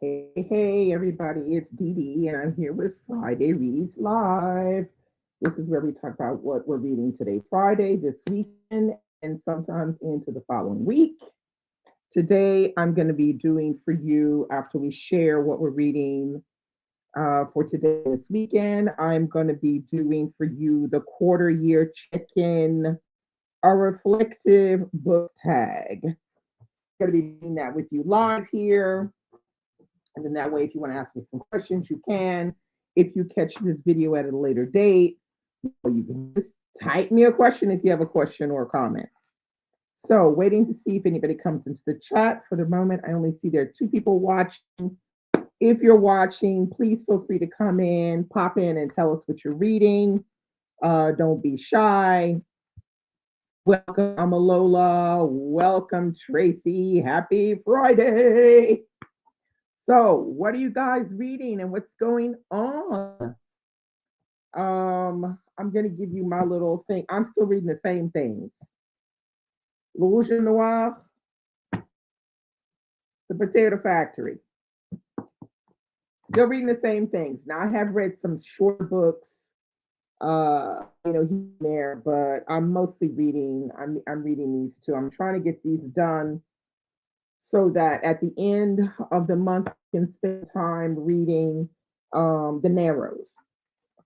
Hey, everybody, it's Dee Dee, and I'm here with Friday Reads Live. This is where we talk about what we're reading today, Friday, this weekend, and sometimes into the following week. Today, I'm going to be doing for you, after we share what we're reading for today, this weekend, I'm going to be doing for you the quarter year check in, a reflective book tag. Going to be doing that with you live here. And then that way, if you want to ask me some questions, you can. If you catch this video at a later date, you can just type me a question if you have a question or a comment. So, waiting to see if anybody comes into the chat. For the moment, I only see there are two people watching. If you're watching, please feel free to come in, pop in, and tell us what you're reading. Don't be shy. Welcome, Amalola. Welcome, Tracy. Happy Friday. So, what are you guys reading and what's going on? I'm gonna give you my little thing. I'm still reading the same things. Rouge et Noir, The Potato Factory. Still reading the same things. Now I have read some short books, here and there, but I'm mostly reading. I'm reading these two. I'm trying to get these done so that at the end of the month, I can spend time reading the narrows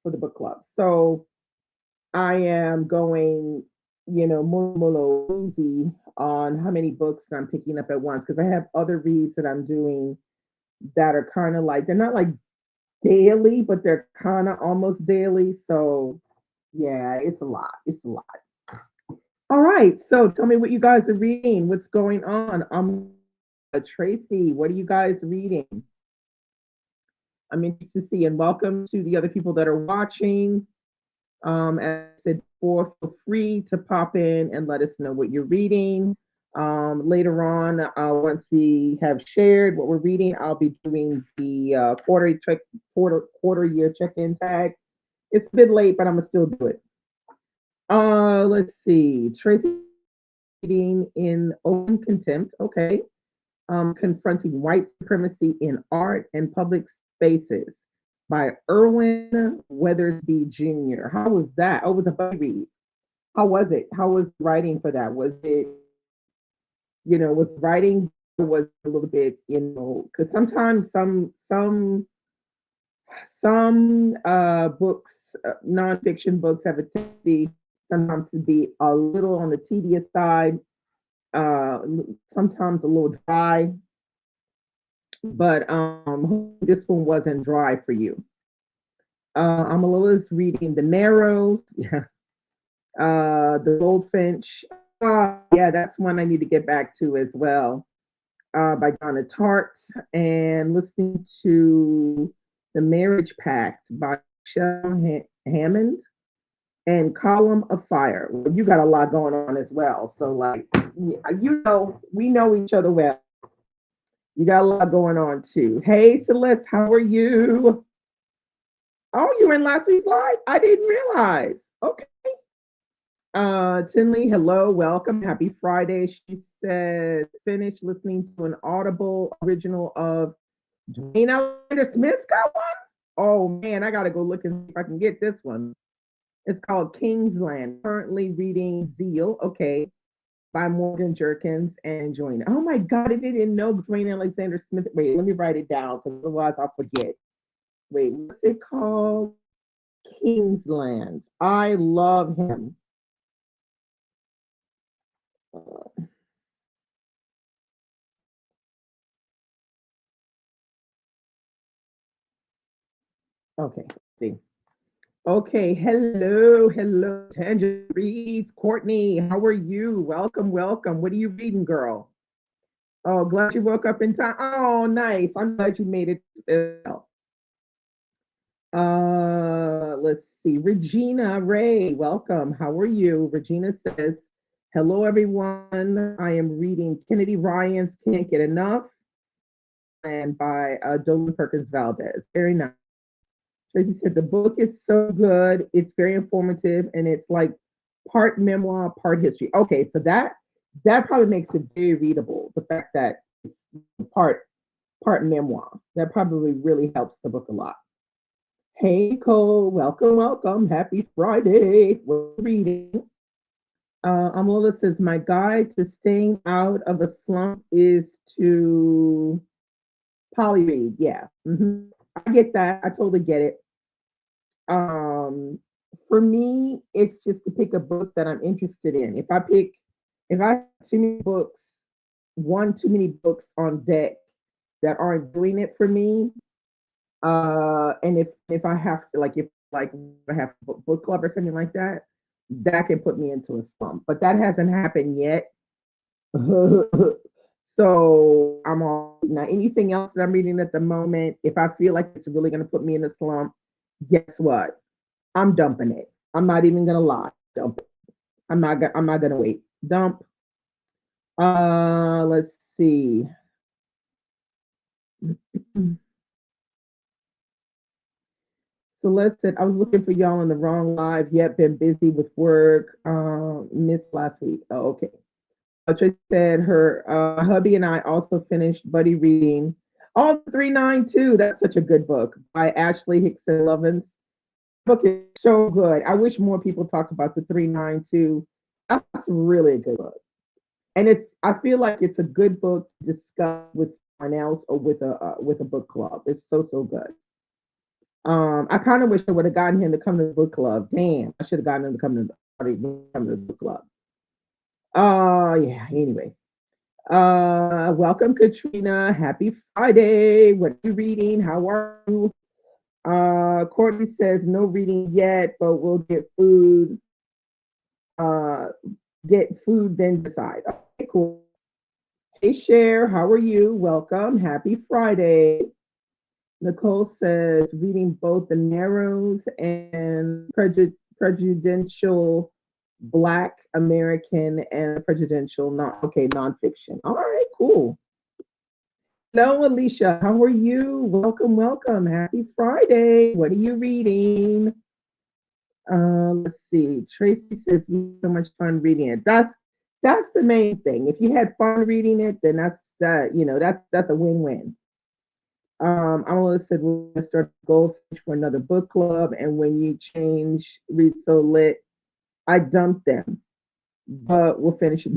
for the book club. So I am going, more easy on how many books I'm picking up at once because I have other reads that I'm doing that are kind of like, they're not like daily, but they're kind of almost daily. So yeah, it's a lot. It's a lot. All right. So tell me what you guys are reading. What's going on? Tracy, what are you guys reading? I'm interested to see, and welcome to the other people that are watching. As I said before, feel free to pop in and let us know what you're reading. Later on, once we have shared what we're reading, I'll be doing the quarter year check-in tag. It's a bit late, but I'm gonna still do it. Let's see. Tracy reading in open contempt. Okay. Confronting white supremacy in art and public spaces by Irwin Weathersby Jr. How was that? Oh, it was a buddy read. How was it? How was writing for that? Was it, was writing was a little bit, because sometimes some books, nonfiction books, have a tendency sometimes to be a little on the tedious side, uh, sometimes a little dry. But this one wasn't dry for you. Amalola's reading The Narrows, The Goldfinch. Yeah, that's one I need to get back to as well, by Donna Tartt, and listening to The Marriage Pact by Michelle Hammond and Column of Fire. Well, you got a lot going on as well. So, like, we know each other well. You got a lot going on too. Hey, Celeste, how are you? Oh, you were in last week's live? I didn't realize. Okay. Tinley, hello, welcome. Happy Friday. She says, finished listening to an Audible original of Dwayne Alexander Smith's got one. Oh man, I gotta go look and see if I can get this one. It's called Kingsland. Currently reading Zeal, okay, by Morgan Jerkins and enjoying it. Oh my God, I didn't know Dwayne Alexander Smith. Wait, let me write it down because otherwise I'll forget. Wait, what's it called? Kingsland. I love him. Okay, let's see. Okay, hello, Tangent Reads. Courtney, how are you? Welcome, welcome. What are you reading, girl? Oh, glad you woke up in time. Oh, nice. I'm glad you made it as well. Let's see. Regina Ray, welcome. How are you? Regina says, hello, everyone. I am reading Kennedy Ryan's Can't Get Enough and by Dolan Perkins Valdez. Very nice. Tracy said the book is so good. It's very informative and it's like part memoir, part history. Okay, so that probably makes it very readable. The fact that it's part part memoir. That probably really helps the book a lot. Hey Cole, welcome, welcome. Happy Friday. We're reading. Amola says, my guide to staying out of a slump is to polyread. Yeah. I get that. I totally get it. Um, for me, it's just to pick a book that I'm interested in. If I have too many books, too many books on deck that aren't doing it for me, and if I have to, like I have book club or something like that, that can put me into a slump. But that hasn't happened yet. So I'm all now. Anything else that I'm reading at the moment, if I feel like it's really going to put me in a slump, guess what? I'm dumping it. I'm not even gonna lie. Dump it. I'm not gonna wait. Dump. Let's see. Celeste said, I was looking for y'all in the wrong live, yet been busy with work. Missed last week. Oh, okay. Tracy said her hubby and I also finished buddy reading all 392. That's such a good book by Ashley Hickson Lovins. Book is so good. I wish more people talked about the 392. That's really a good book. And I feel like it's a good book to discuss with someone else or with a book club. It's so good. I kind of wish I would have gotten him to come to the book club. Damn, I should have gotten him to come to the book club. Yeah, anyway. Welcome, Katrina. Happy Friday. What are you reading? How are you? Courtney says no reading yet, but we'll get food. Get food, then decide. Okay, cool. Hey, Cher, how are you? Welcome. Happy Friday. Nicole says reading both the Narrows and Prejudicial Black American and Prejudicial nonfiction. All right, cool. Hello, Alicia. How are you? Welcome, welcome. Happy Friday. What are you reading? Let's see. Tracy says you had so much fun reading it. That's the main thing. If you had fun reading it, then that's a win-win. I always said we're gonna start Goldfish for another book club, and when you change Read So Lit, I dumped them, but we'll finish it.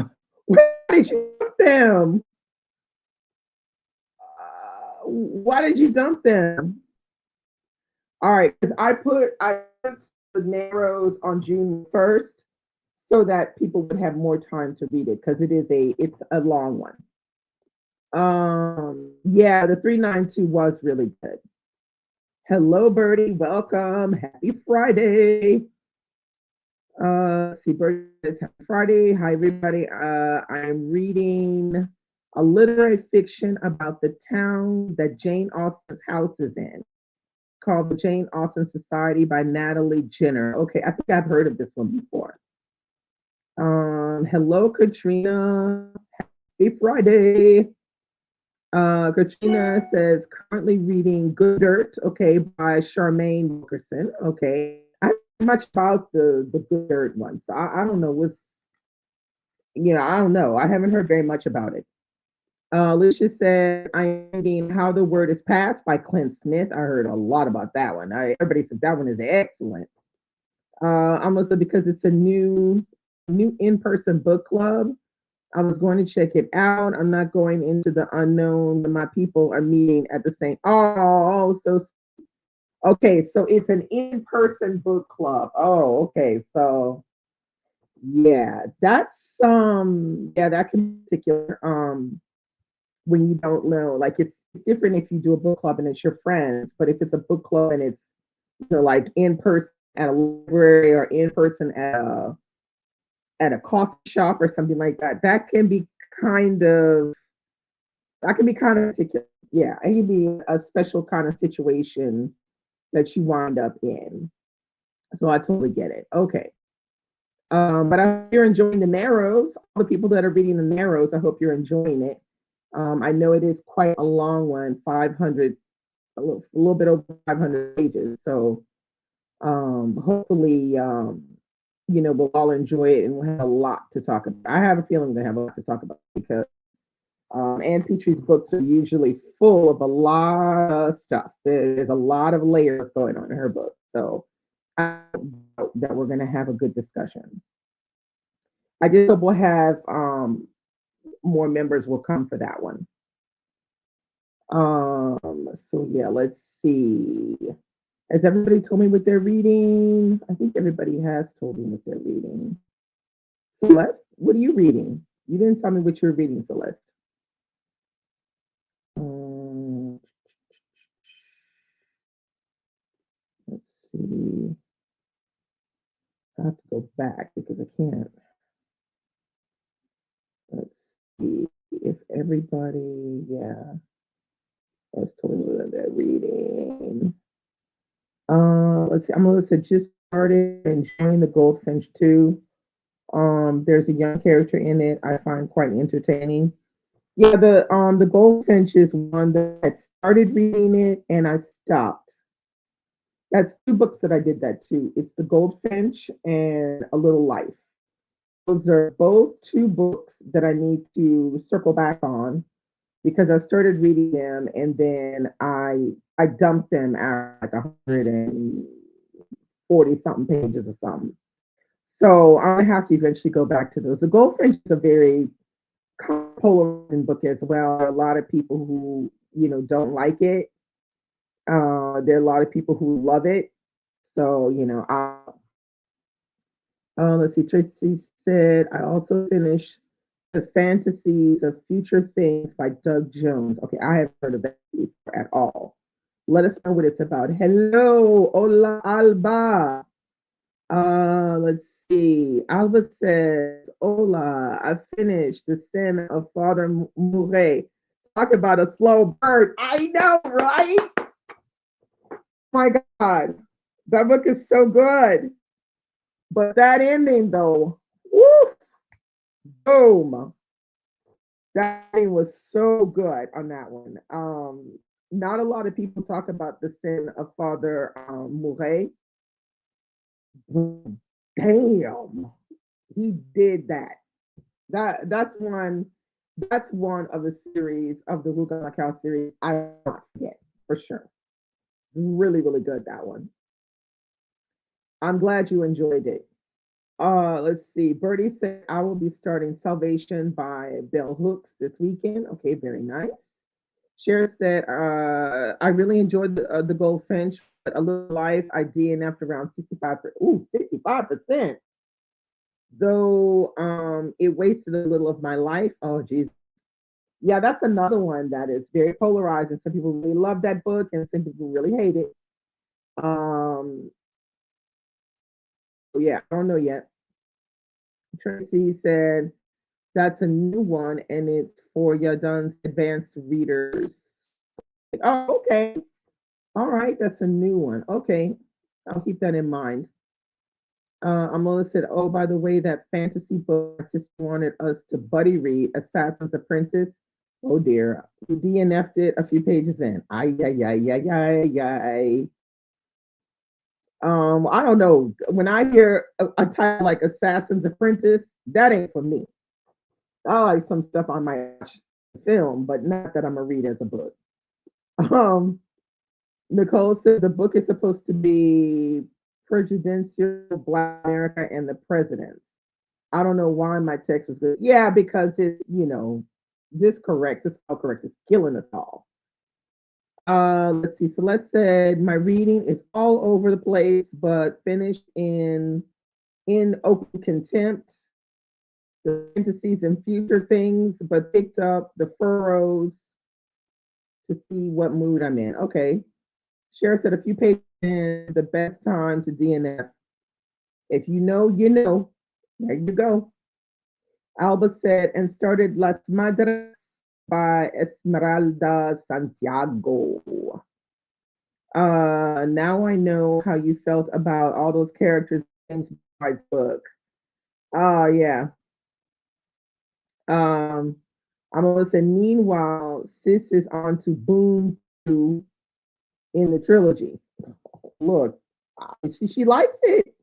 Why did you dump them? Why did you dump them? All right, because I put the Narrows on June 1st so that people would have more time to read it because it's a long one. Yeah, the 392 was really good. Hello, Birdie. Welcome. Happy Friday. See, Birdie says happy Friday. Hi, everybody. I'm reading a literary fiction about the town that Jane Austen's house is in, called The Jane Austen Society by Natalie Jenner. Okay, I think I've heard of this one before. Hello, Katrina. Happy Friday. Katrina says currently reading Good Dirt, okay, by Charmaine Wilkerson. Okay. I don't know much about the Good Dirt one. So I don't know I don't know. I haven't heard very much about it. Alicia said, I'm reading How the Word is Passed by Clint Smith. I heard a lot about that one. Everybody said that one is excellent. Almost because it's a new in-person book club. I was going to check it out. I'm not going into the unknown when my people are meeting at the same. Oh, so okay. So it's an in-person book club. Oh, okay. So yeah, that's that can be particular. When you don't know, like it's different if you do a book club and it's your friends, but if it's a book club and it's like in person at a library or in person at a coffee shop or something like that, that can be kind of particular. Yeah, it can be a special kind of situation that you wind up in. So I totally get it. Okay. But I hope you're enjoying the Narrows. All the people that are reading the Narrows, I hope you're enjoying it. I know it is quite a long one, 500, a little bit over 500 pages. So hopefully, we'll all enjoy it and we'll have a lot to talk about. I have a feeling we're going to have a lot to talk about because Ann Petrie's books are usually full of a lot of stuff. There's a lot of layers going on in her book. So I doubt that we're going to have a good discussion. I just hope we'll have more members will come for that one. So yeah, let's see. Has everybody told me what they're reading? I think everybody has told me what they're reading. Celeste, what are you reading? You didn't tell me what you're reading, Celeste. Um, let's see. I have to go back because I can't. Let's see if everybody, yeah, has told me what they're reading. Let's see. I'm Melissa. Just started enjoying the Goldfinch too. There's a young character in it I find quite entertaining. Yeah, the Goldfinch is one that I started reading it and I stopped. That's two books that I did that too. It's The Goldfinch and A Little Life. Those are both two books that I need to circle back on because I started reading them and then I dumped them at like 140 something pages or something. So I have to eventually go back to those. The Goldfinch is a very polarizing book as well. There are a lot of people who don't like it. There are a lot of people who love it. So let's see. Tracy said I also finished The Fantasies of Future Things by Doug Jones. Okay, I haven't heard of that before at all. Let us know what it's about. Hello, hola, Alba. Let's see. Alba says, hola, I finished The Sin of Father Mouret. Talk about a slow burn. I know, right? My God, that book is so good. But that ending, though, woo, boom. That ending was so good on that one. Not a lot of people talk about The Sin of Father Mouret. Damn, he did that. That's one of the series of the Luca Macau series I will not forget for sure. Really, really good that one. I'm glad you enjoyed it. Let's see. Birdie said I will be starting Salvation by Bell Hooks this weekend. Okay, very nice. Cher said I really enjoyed the Goldfinch, but A Little Life I DNF'd around 65%. Ooh, 65%. Though it wasted a little of my life. Oh, geez. Yeah, that's another one that is very polarizing. Some people really love that book, and some people really hate it. Um, yeah, I don't know yet. Tracy said that's a new one, and it's for Yadun's advanced readers. Oh, okay. All right, that's a new one. Okay, I'll keep that in mind. Amola said, "Oh, by the way, that fantasy book my sister wanted us to buddy read, Assassin's Apprentice. Oh dear, we DNF'd it a few pages in. Ay, ay, ay, ay, ay, ay. I don't know. When I hear a title like Assassin's Apprentice, that ain't for me. I like some stuff I might watch film, but not that I'm gonna read as a book. Um, Nicole said the book is supposed to be prejudicial Black America and the president. I don't know why my text was good. Yeah, because this correct is killing us all. Let's see. Celeste said my reading is all over the place, but finished in open contempt. The fantasies and future things, but picked up the furrows to see what mood I'm in. Okay. Cher said a few pages in the best time to DNF. If you know, you know. There you go. Alba said, and started Las Madres by Esmeralda Santiago. Now I know how you felt about all those characters in my book. Oh, yeah. I'm gonna say, meanwhile, Sis is on to Boom 2 in the trilogy. Look, she likes it.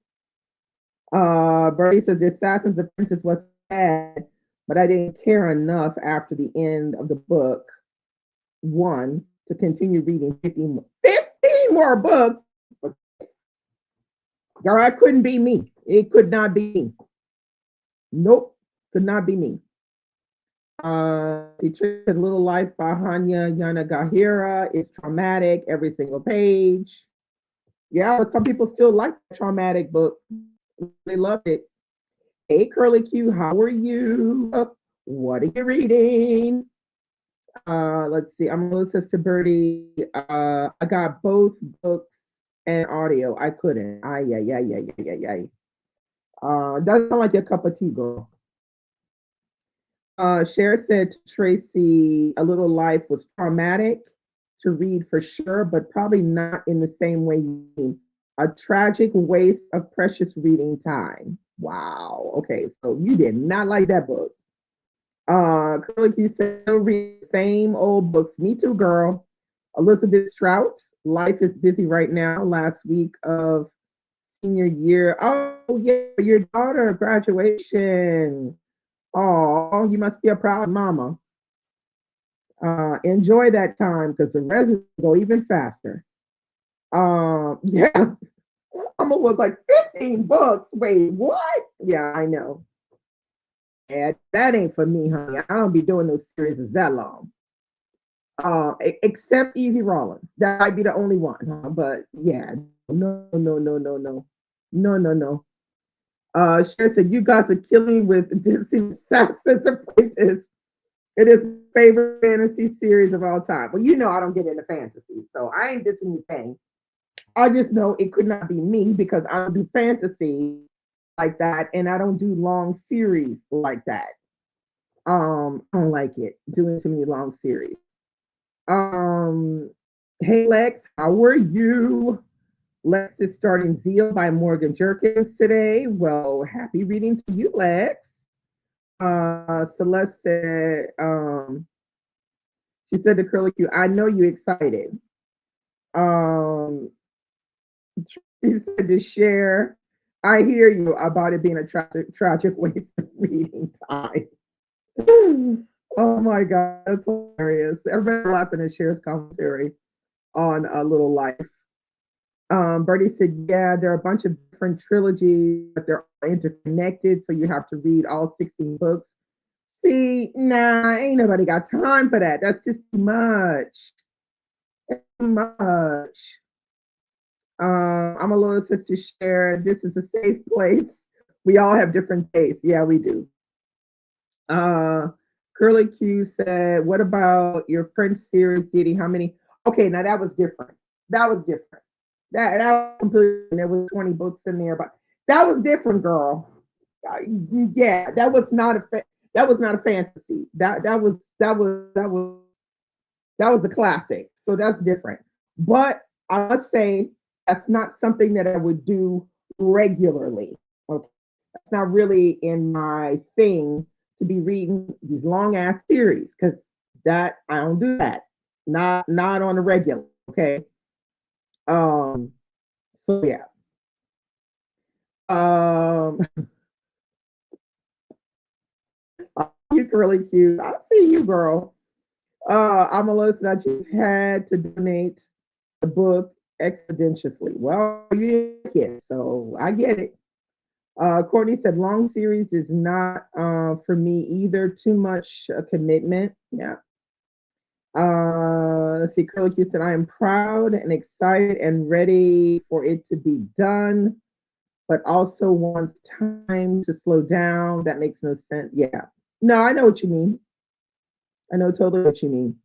Bernie says the Assassin's Apprentice was bad, but I didn't care enough after the end of the book one to continue reading 15 more books. Girl, that couldn't be me. It could not be me. Nope, could not be me. The Treated Little Life by Hanya Yanagihara is traumatic every single page. Yeah, but some people still like the traumatic book. They love it. Hey, Curly Q, how are you? What are you reading? Let's see. I'm a little sister Birdie. I got both books and audio. I couldn't. Yeah, yeah, yeah, yeah, yeah, yeah. Doesn't sound like your cup of tea, girl. Cher said to Tracy, A Little Life was traumatic to read for sure, but probably not in the same way you mean. A tragic waste of precious reading time. Wow. Okay, so you did not like that book. Curly Q said, still read the same old books. Me too, girl. Elizabeth Strout, Life is Busy Right Now, last week of senior year. Oh, yeah, your daughter, graduation. Oh, you must be a proud mama. Enjoy that time because the rest will go even faster. Yeah, Mama was like 15 books. Wait, what? Yeah, I know. Yeah, that ain't for me, honey. I don't be doing those series that long. Except Easy Rollins. That might be the only one, huh? But yeah, no, no, no, no, no, no, no, no. Cher said, "You guys are killing with Disney Assassin's Apprentice. It is my favorite fantasy series of all time." Well, you know I don't get into fantasy, so I ain't dissing anything. I just know it could not be me because I don't do fantasy like that, and I don't do long series like that. I don't like it doing too many long series. Um, hey Lex, how are you? Lex is starting Zeal by Morgan Jerkins today. Well, happy reading to you, Lex. Celeste said, she said to Curly Q, I know you excited. Um, she said to share, I hear you about it being a tragic waste of reading time. Oh my God, that's hilarious. Everybody laughing at Cher's commentary on A Little Life. Bertie said, yeah, there are a bunch of different trilogies, but they're all interconnected, so you have to read all 16 books. See, nah, ain't nobody got time for that. That's just too much. Too much. I'm a little sister share. This is a safe place. We all have different tastes. Yeah, we do. Uh, Curly Q said, what about your French series, Diddy? How many? Okay, now that was different. That was different. That was completely, there was 20 books in there, but that was different, girl. Uh, yeah, that was not a fantasy. That was a classic. So that's different. But I must say that's not something that I would do regularly. Okay. That's not really in my thing to be reading these long ass series because that I don't do that. Not on a regular. Okay. Um so yeah. Um you really cute. I see you, girl. I'm a listen. I just had to donate the book expeditiously. Well, you get so I get it. Courtney said long series is not for me either. Too much commitment. Yeah. Let's see. Curly Q said I am proud and excited and ready for it to be done, but also wants time to slow down. That makes no sense. Yeah. No, I know what you mean. I know totally what you mean.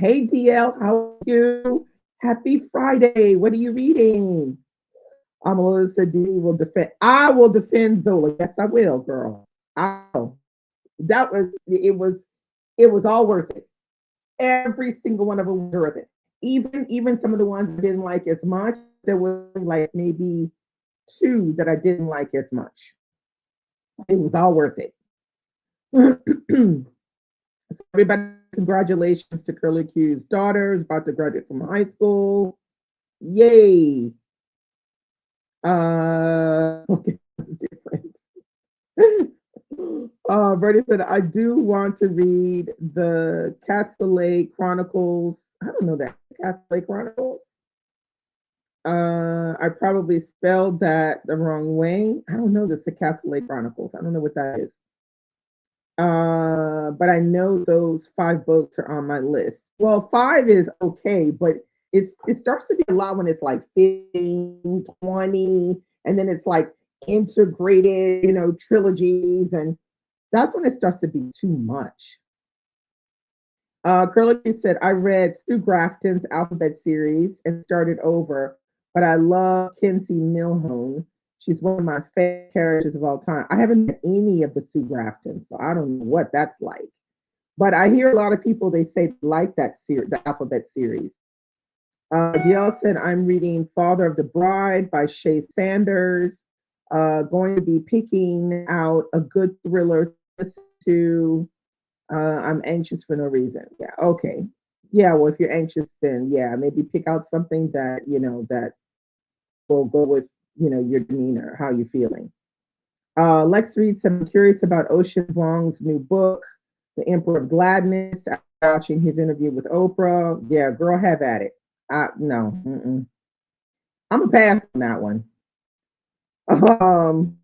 Hey DL, how are you? Happy Friday. What are you reading? Melissa D will defend. I will defend Zola. Yes, I will, girl. I will. That was it was all worth it. Every single one of them was worth it. Even some of the ones I didn't like as much. There was like maybe two that I didn't like as much. It was all worth it. Everybody, congratulations to Curly Q's daughter, is about to graduate from high school. Yay. Okay, different. Bertie said, I do want to read the Castellet Chronicles. I don't know that. Castellet Chronicles. I probably spelled that the wrong way. I don't know this, the Castellet Chronicles. I don't know what that is. But I know those five books are on my list. Well, five is okay, but it starts to be a lot when it's like 15, 20, and then it's like integrated, trilogies, and that's when it starts to be too much. Curly said, I read Stu Grafton's alphabet series and started over, but I love Kinsey Milhone. She's one of my favorite characters of all time. I haven't met any of the Stu Grafton, so I don't know what that's like. But I hear a lot of people, they say like that series, the alphabet series. DL said, I'm reading Father of the Bride by Shay Sanders. Going to be picking out a good thriller to I'm anxious for no reason. Yeah, okay. Yeah, well, if you're anxious, then yeah, maybe pick out something that, that will go with, your demeanor, how you're feeling. Lex reads, I'm curious about Ocean Vuong's new book, The Emperor of Gladness, watching his interview with Oprah. Yeah, girl, have at it. No, I'm a pass on that one. Um,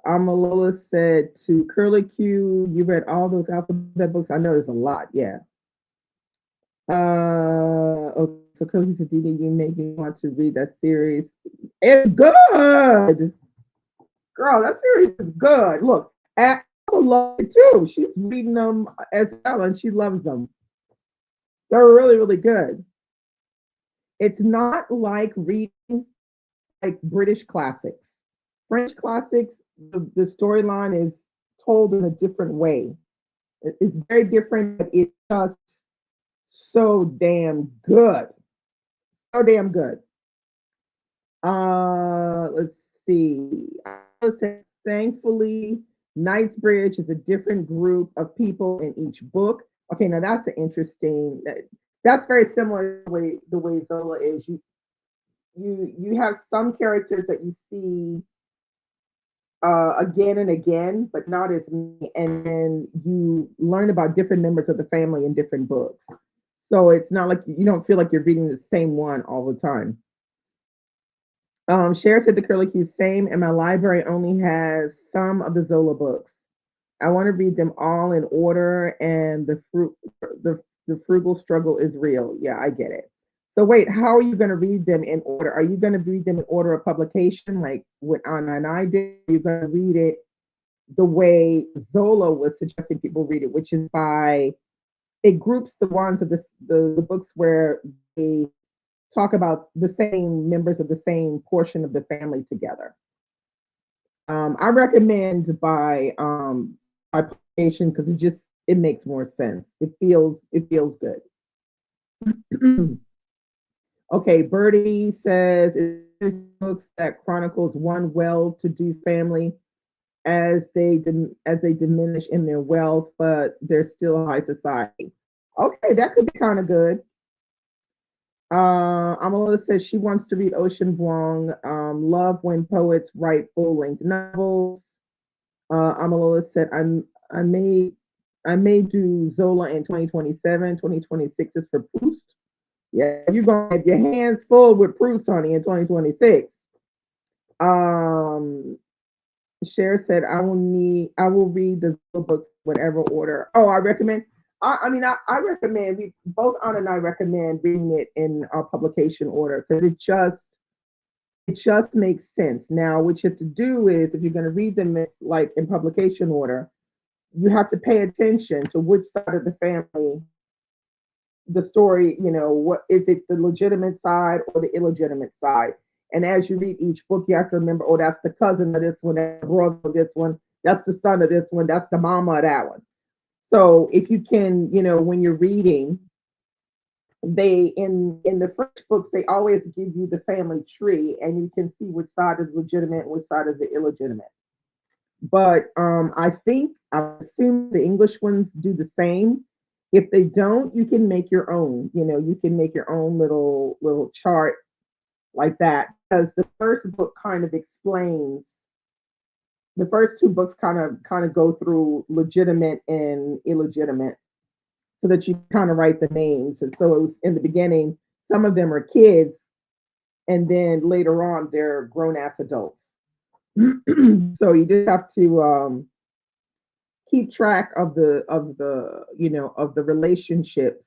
Amalola said to Curly Q, you read all those alphabet books? I know there's a lot, yeah. So Curly said, Didi, you make me want to read that series. It's good. Girl, that series is good. Look, Apple loves it too. She's reading them as well, and she loves them. They're really, really good. It's not like reading like British classics. French classics, the storyline is told in a different way. It's very different, but it's just so damn good. So damn good. Let's see. I would say, thankfully, Knightsbridge is a different group of people in each book. Okay, now that's an interesting. That's very similar to the way Zola is. You have some characters that you see again and again, but not as many. And then you learn about different members of the family in different books. So it's not like you don't feel like you're reading the same one all the time. Cher said the Curly Q same, and my library only has some of the Zola books. I want to read them all in order, and the frugal struggle is real. Yeah, I get it. So wait, how are you going to read them in order? Are you going to read them in order of publication, like what Anna and I did? Are you going to read it the way Zola was suggesting people read it, which is by it groups the ones of the books where they talk about the same members of the same portion of the family together. I recommend by publication because it makes more sense. It feels good. Okay, Birdie says it's books that chronicles one well-to-do family as they diminish in their wealth, but they're still high society. Okay, that could be kind of good. Amala says she wants to read Ocean Vuong. Love when poets write full-length novels. Amalola said, I may I may do Zola in 2027. 2026 is for Proust. Yeah, you're gonna have your hands full with Proust, honey, in 2026. Um, Cher said, I will read the Zola books whatever order. Oh, I recommend. I recommend we both Anna and I recommend reading it in our publication order because it just makes sense. Now, what you have to do is if you're going to read them like in publication order, you have to pay attention to which side of the family the story, what is it, the legitimate side or the illegitimate side? And as you read each book, you have to remember, oh, that's the cousin of this one, that's the brother of this one, that's the son of this one, that's the mama of that one. So if you can, when you're reading, they in the French books, they always give you the family tree and you can see which side is legitimate, which side is the illegitimate. But I assume the English ones do the same. If they don't, you can make your own. You can make your own little chart like that because the first book kind of explains The first two books kind of go through legitimate and illegitimate, so that you kind of write the names. And so it was in the beginning, some of them are kids, and then later on they're grown ass adults. So you just have to keep track of the relationships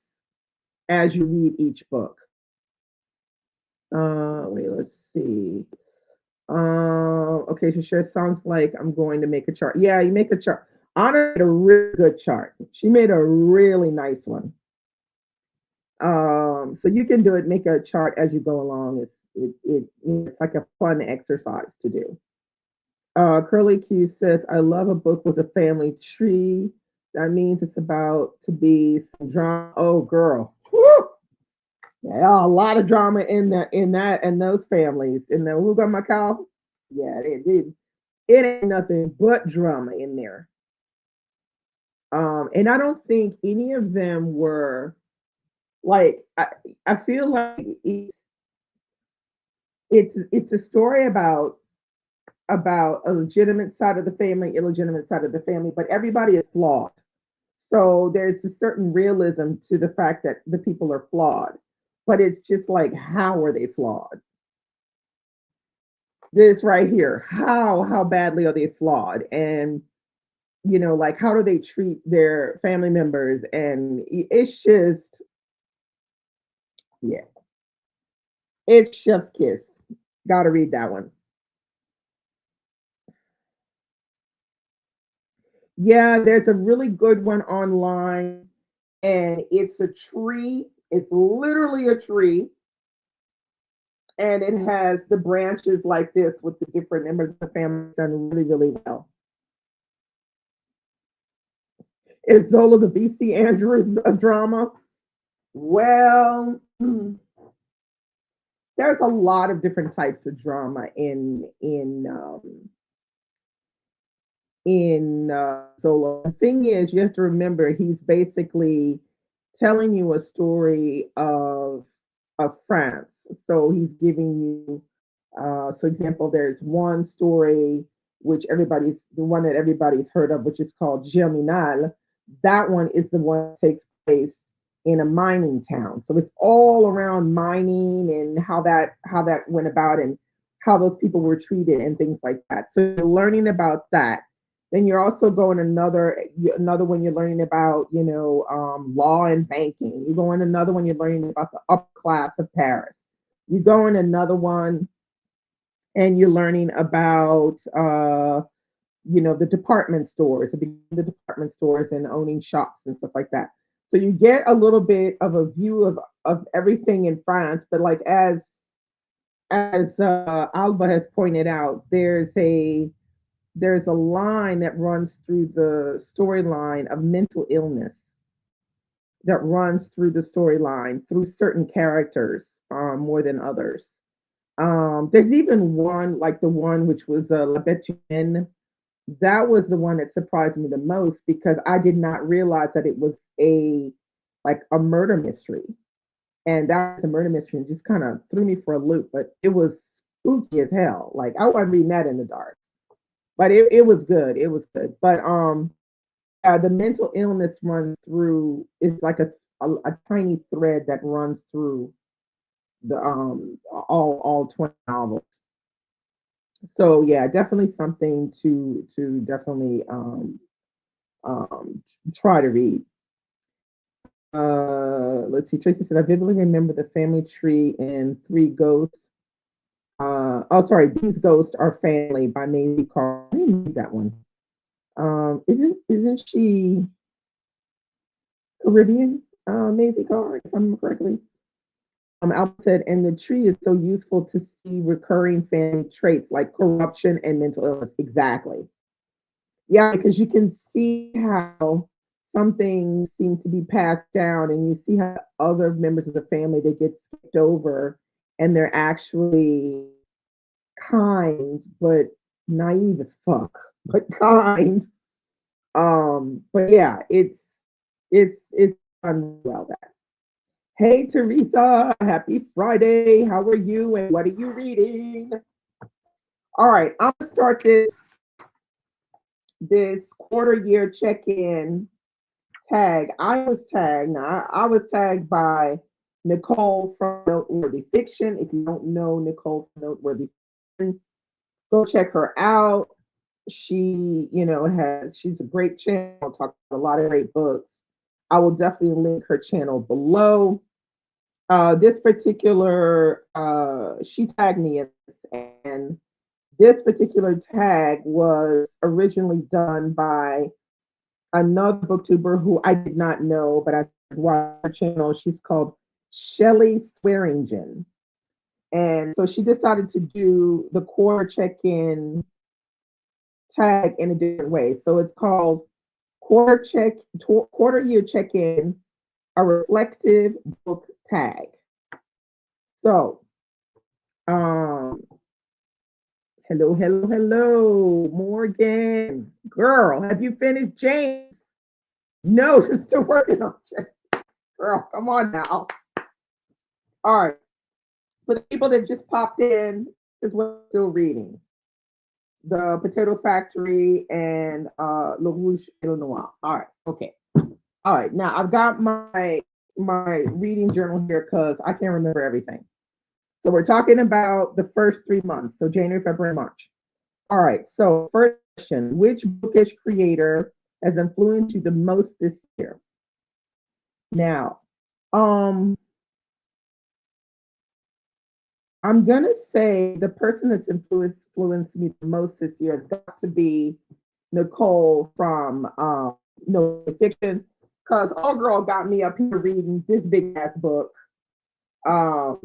as you read each book. Wait, let's see. Okay, so sure sounds like I'm going to make a chart. Yeah, you make a chart. Anna made a really good chart. She made a really nice one. So you can do it, make a chart as you go along. It's like a fun exercise to do. Curly Q says, I love a book with a family tree. That means it's about to be some drama. Oh, girl. Woo! Yeah, a lot of drama in those families. In the Who Got My Cow? Yeah, it ain't nothing but drama in there. And I don't think any of them were like I feel like it's a story about a legitimate side of the family, illegitimate side of the family, but everybody is flawed. So there's a certain realism to the fact that the people are flawed. But it's just like, how are they flawed? This right here, how badly are they flawed? And like how do they treat their family members? And it's just, yeah, it's chef's kiss. Gotta read that one. Yeah, there's a really good one online, and it's a tree. It's literally a tree, and it has the branches like this with the different members of the family done really, really well. Is Zola the BC Andrews a drama? Well, there's a lot of different types of drama in Zola. The thing is, you have to remember he's basically telling you a story of France. So he's giving you, so example, there's one story which the one that everybody's heard of, which is called Germinal. That one is the one that takes place in a mining town. So it's all around mining and how that went about and how those people were treated and things like that. So you're learning about that. Then you're also going another one. You're learning about law and banking. You're going another one. You're learning about the upper class of Paris. You go in another one, and you're learning about the department stores, the department stores, and owning shops and stuff like that. So you get a little bit of a view of everything in France. But like as Alba has pointed out, there's a line that runs through the storyline of mental illness that runs through the storyline through certain characters more than others. There's even one, like the one which was La Betienne. That was the one that surprised me the most because I did not realize that it was a murder mystery. And that was a murder mystery and just kind of threw me for a loop. But it was spooky as hell. Like I wasn't reading that in the dark. But it was good. It was good. But the mental illness runs through is like a tiny thread that runs through the all 20 novels. So yeah, definitely something to definitely um try to read. Let's see. Tracy said, I vividly remember the family tree and three ghosts. Oh, sorry. These ghosts are family by Maisie Carr. I didn't read that one. Isn't she Caribbean? Maisie Carr, if I remember correctly. Albert said, and the tree is so useful to see recurring family traits like corruption and mental illness. Exactly. Yeah, because you can see how some things seem to be passed down, and you see how other members of the family they get skipped over, and they're actually kind but naive as fuck, but kind. But yeah, it's done well that. Hey Teresa, happy Friday. How are you and what are you reading? All right, I'm gonna start this this quarter year check-in tag. I was tagged. Now, I was tagged by Nicole from Noteworthy Fiction. If you don't know Nicole from Noteworthy Fiction, go check her out. She, she's a great channel, talks about a lot of great books. I will definitely link her channel below. This particular, she tagged me in this, and this particular tag was originally done by another booktuber who I did not know, but I watched her channel. She's called Shelly Swearingen. And so she decided to do the quarter check-in tag in a different way. So it's called quarter year check-in, a reflective book tag. So, um, hello, hello, hello, Morgan. Girl, have you finished James? No, you're still working on James. Girl, come on now. All right. For the people that just popped in, this is what I'm still reading. The Potato Factory and Le Rouge et Le Noir. All right, okay. All right, now I've got my reading journal here because I can't remember everything. So we're talking about the first 3 months, so January, February, March. All right, so first question, which bookish creator has influenced you the most this year? Now, I'm gonna say the person that's influenced me the most this year has got to be Nicole from No Fiction, because all girl got me up here reading this big ass book. Um,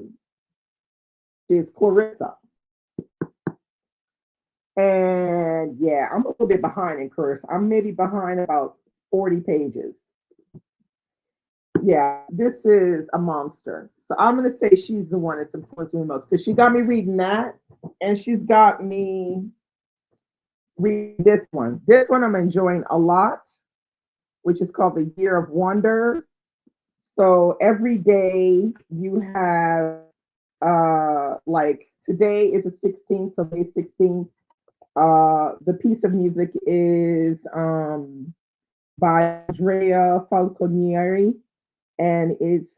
is Clarissa, and yeah, I'm a little bit behind in Clarissa. I'm maybe behind about 40 pages. Yeah, this is a monster. So I'm gonna say she's the one that's influenced me the most because she got me reading that, and she's got me read this one. This one I'm enjoying a lot, which is called The Year of Wonder. So every day you have like today is the 16th, so May 16th. The piece of music is by Andrea Falconieri, and it's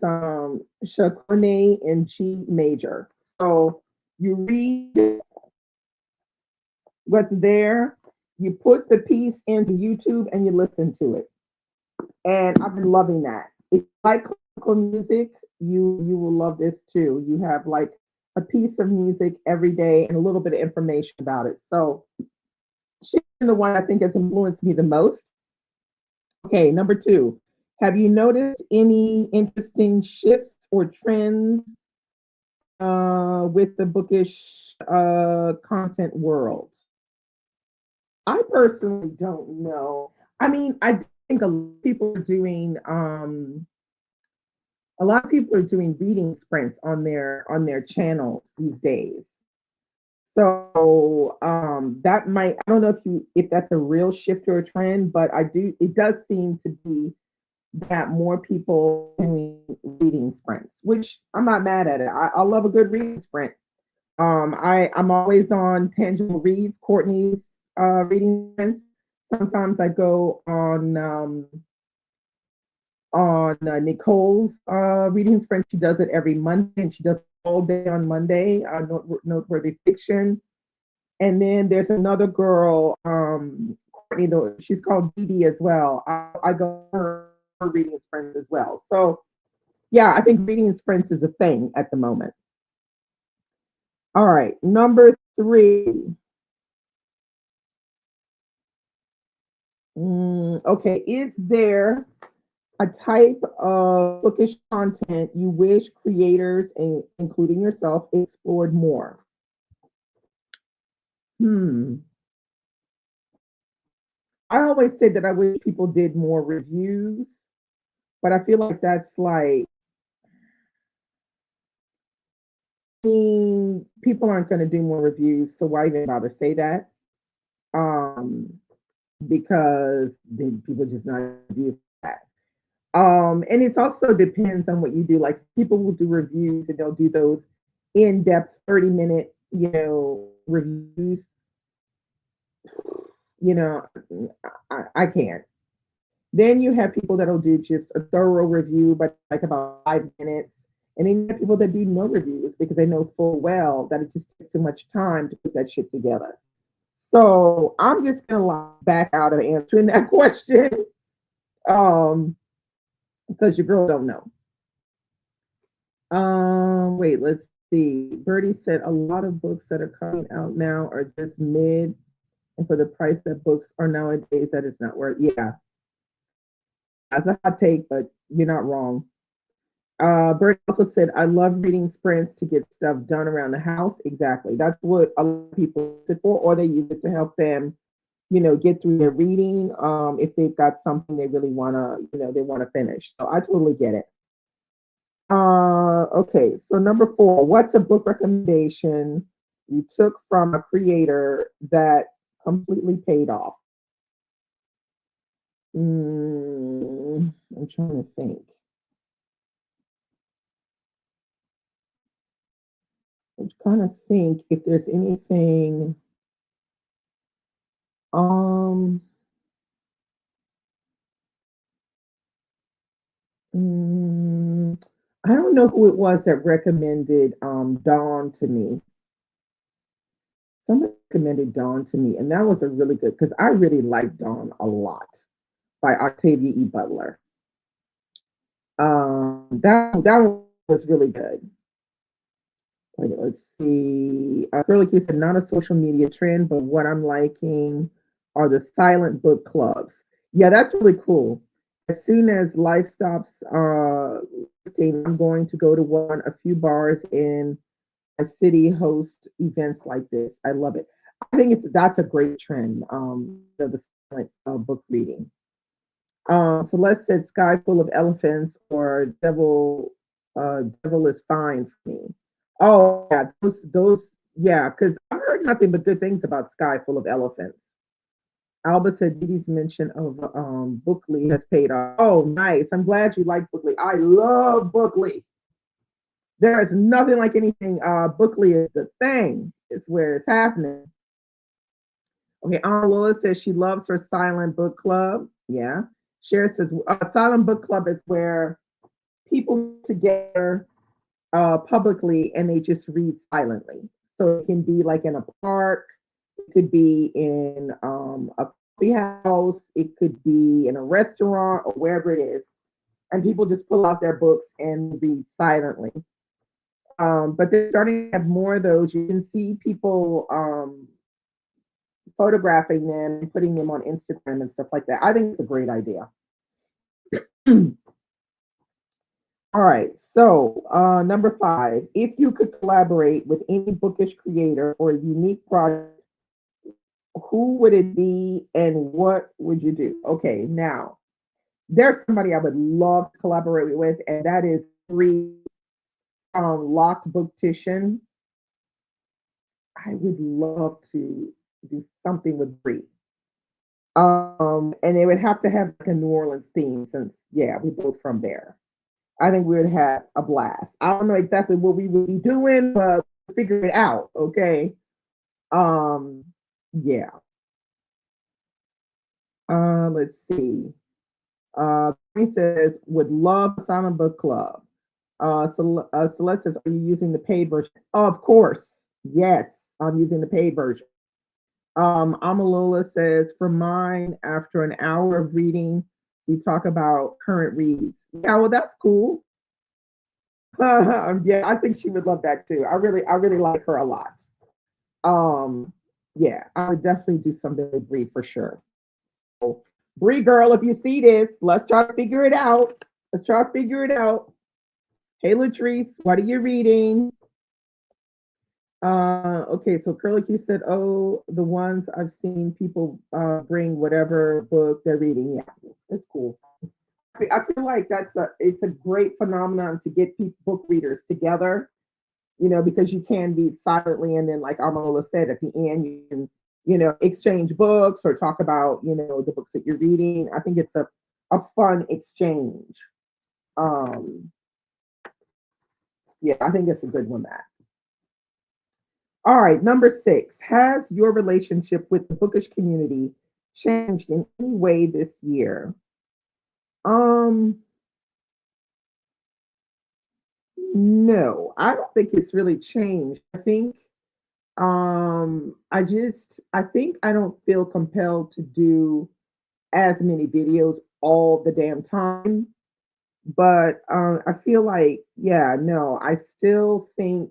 Chaconne in G major. So you read what's there, you put the piece into YouTube, and you listen to it. And I've been loving that. If you like classical music, you will love this too. You have like a piece of music every day and a little bit of information about it. So she's the one I think has influenced me the most. Okay, number two. Have you noticed any interesting shifts or trends with the bookish content world? I personally don't know. I mean, I think a lot of people are doing reading sprints on their channels these days. So that might, I don't know if that's a real shift or a trend, but it does seem to be that more people doing reading sprints, which I'm not mad at it. I love a good reading sprint. I'm always on Tangible Reads, Courtney's reading sprints. Sometimes I go on Nicole's reading sprint. She does it every Monday, and she does it all day on Monday. Noteworthy Fiction, and then there's another girl, Courtney. She's called Dee Dee as well. I go her reading sprints as well. So yeah, I think reading sprints is a thing at the moment. All right, number three. Okay, is there a type of bookish content you wish creators, including yourself, explored more? I always say that I wish people did more reviews, but I feel like that's like, people aren't going to do more reviews, so why even bother say that? Um, because people just not do that. And it also depends on what you do. Like people will do reviews and they'll do those in-depth 30-minute, reviews. You know, I can't. Then you have people that'll do just a thorough review, but like about 5 minutes. And then you have people that do no reviews because they know full well that it just takes too much time to put that shit together. So I'm just gonna back out of answering that question, um, because your girl don't know. Wait, let's see. Birdie said a lot of books that are coming out now are just mid, and for the price that books are nowadays, that is not worth. Yeah, that's a hot take, but you're not wrong. Bert also said, I love reading sprints to get stuff done around the house. Exactly. That's what a lot of people use it for, or they use it to help them, get through their reading. If they've got something they really wanna, they wanna finish. So I totally get it. Okay, so number 4, what's a book recommendation you took from a creator that completely paid off? I'm trying to think. I'm trying to think if there's anything. Um, mm, I don't know who it was that recommended Dawn to me. Someone recommended Dawn to me, and that was a really good because I really like Dawn a lot by Octavia E. Butler. That one was really good. Wait, let's see. Curly Q said, not a social media trend, but what I'm liking are the silent book clubs. Yeah, that's really cool. As soon as life stops lifting, I'm going to go to one. A few bars in a city host events like this. I love it. I think that's a great trend. The silent book reading. Celeste said, "Sky full of elephants" or "Devil is fine for me." Oh yeah, those yeah, because I've heard nothing but good things about Sky Full of Elephants. Alba said Didi's mention of Bookley has paid off. Oh, nice. I'm glad you like Bookley. I love Bookley. There is nothing like anything. Bookley is the thing. It's where it's happening. Okay, Aunt Lola says she loves her silent book club. Yeah. Cher says silent book club is where people together publicly and they just read silently. So it can be like in a park, it could be in a coffee house, it could be in a restaurant or wherever it is. And people just pull out their books and read silently. But they're starting to have more of those. You can see people photographing them and putting them on Instagram and stuff like that. I think it's a great idea. All right. So, number 5, if you could collaborate with any bookish creator or a unique project, who would it be and what would you do? Okay. Now, there's somebody I would love to collaborate with, and that is Bree Locked Booktition. I would love to do something with Bree. And it would have to have like a New Orleans theme since, yeah, we both from there. I think we would have a blast. I don't know exactly what we would be doing, but we'll figure it out. Okay. Um, yeah. Let's see. He says would love Silent Book Club. Celeste says, are you using the paid version? Of course. Yes, I'm using the paid version. Amalola says, for mine, after an hour of reading, we talk about current reads. Yeah, well, that's cool. Yeah, I think she would love that too. I really like her a lot. Um, yeah, I would definitely do something with Bree for sure. So, Bree girl, if you see this, let's try to figure it out. Let's try to figure it out. Hey Latrice, what are you reading? Okay, so Curly Q said, oh, the ones I've seen people bring whatever book they're reading. Yeah, it's cool. I feel like it's a great phenomenon to get people, book readers together, because you can read silently, and then like Amala said, at the end you can, exchange books or talk about, the books that you're reading. I think it's a fun exchange. Um, yeah, I think it's a good one, Matt. All right, number 6. Has your relationship with the bookish community changed in any way this year. Um, no, I don't think it's really changed. I think I don't feel compelled to do as many videos all the damn time. But I feel like, yeah, no, I still think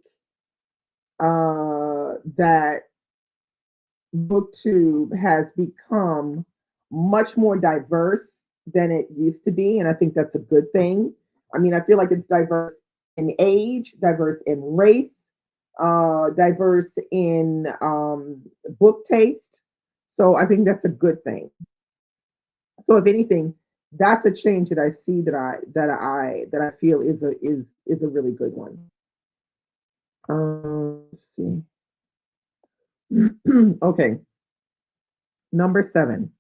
that booktube has become much more diverse than it used to be, and I think that's a good thing. I mean, I feel like it's diverse in age, diverse in race, diverse in book taste. So I think that's a good thing. So if anything, that's a change that I see that I feel is a really good one. Let's see. Okay, number 7.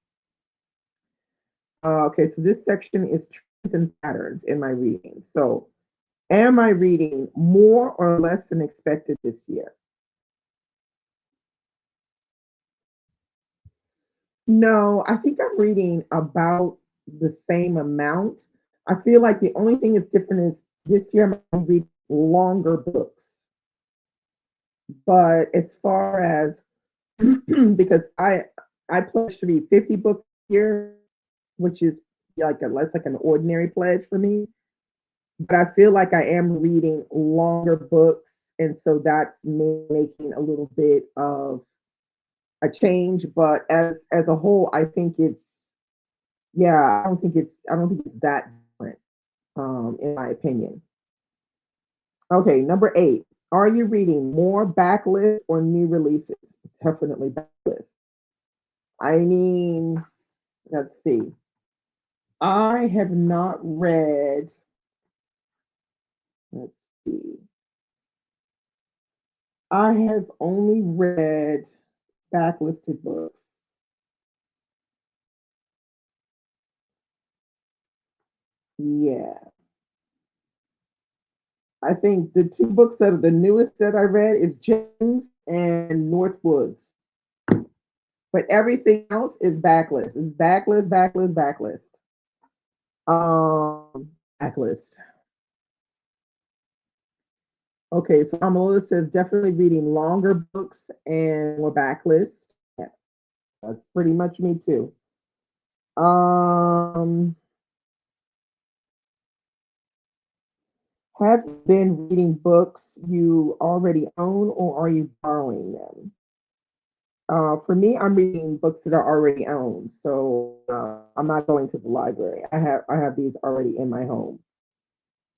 Okay, so this section is trends and patterns in my reading. So, am I reading more or less than expected this year? No, I think I'm reading about the same amount. I feel like the only thing that's different is this year I'm going to read longer books. But as far as because I pledge to read 50 books a year, which is like a less like an ordinary pledge for me. But I feel like I am reading longer books, and so that's making a little bit of a change. But as a whole, I think it's yeah, I don't think it's that different, in my opinion. Okay, number 8. Are you reading more backlist or new releases? Definitely backlist. I mean, let's see. I have not read. Let's see. I have only read backlisted books. Yeah, I think the two books that are the newest that I read is James and Northwoods. But everything else is backlist. It's backlist, backlist, backlist. Backlist. Okay, so Amalula says definitely reading longer books and more backlist. Yeah, that's pretty much me too. Um, have you been reading books you already own, or are you borrowing them? For me, I'm reading books that are already owned, so I'm not going to the library. I have these already in my home.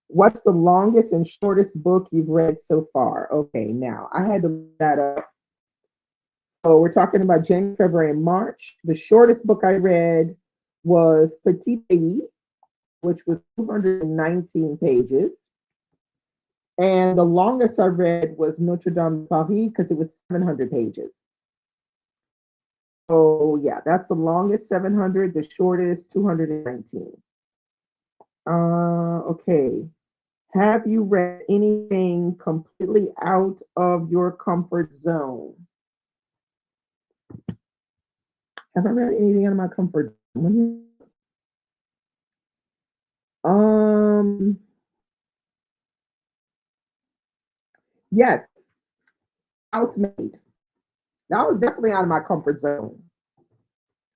What's the longest and shortest book you've read so far? Okay, now I had to look that up. So we're talking about January, February, and March. The shortest book I read was Petit Pays, which was 219 pages. And the longest I read was Notre Dame de Paris because it was 700 pages. So yeah, that's the longest 700, the shortest 219. Okay. Have you read anything completely out of your comfort zone? Have I read anything out of my comfort zone? Um, yes, Housemaid. That was definitely out of my comfort zone.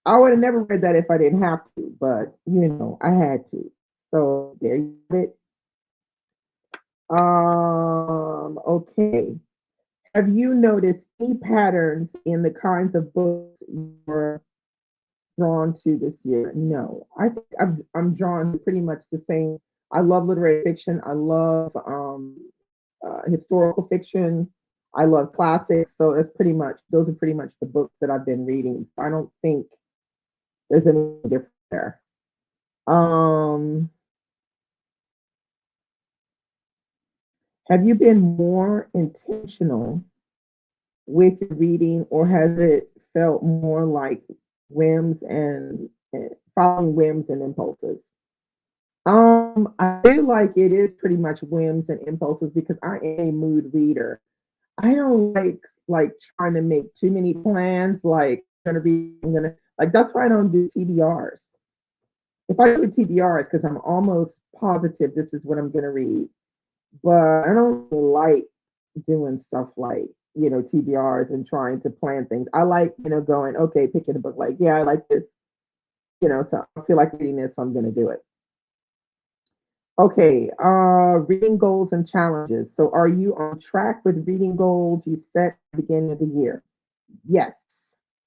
I would have never read that if I didn't have to, but I had to. So there you have it. Okay. Have you noticed any patterns in the kinds of books you're drawn to this year? No, I think I'm drawn to pretty much the same. I love literary fiction. I love historical fiction. I love classics. So that's pretty much those are pretty much the books that I've been reading. I don't think there's any difference there. Um, have you been more intentional with your reading, or has it felt more like and following whims and impulses? I feel like it is pretty much whims and impulses because I am a mood reader. I don't like trying to make too many plans. Like I'm gonna Like that's why I don't do TBRs. If I do TBRs, because I'm almost positive this is what I'm gonna read, but I don't like doing stuff like TBRs and trying to plan things. I like going okay, picking a book like yeah, I like this, so I feel like reading this, so I'm gonna do it. Okay, reading goals and challenges. So are you on track with reading goals you set at the beginning of the year? Yes,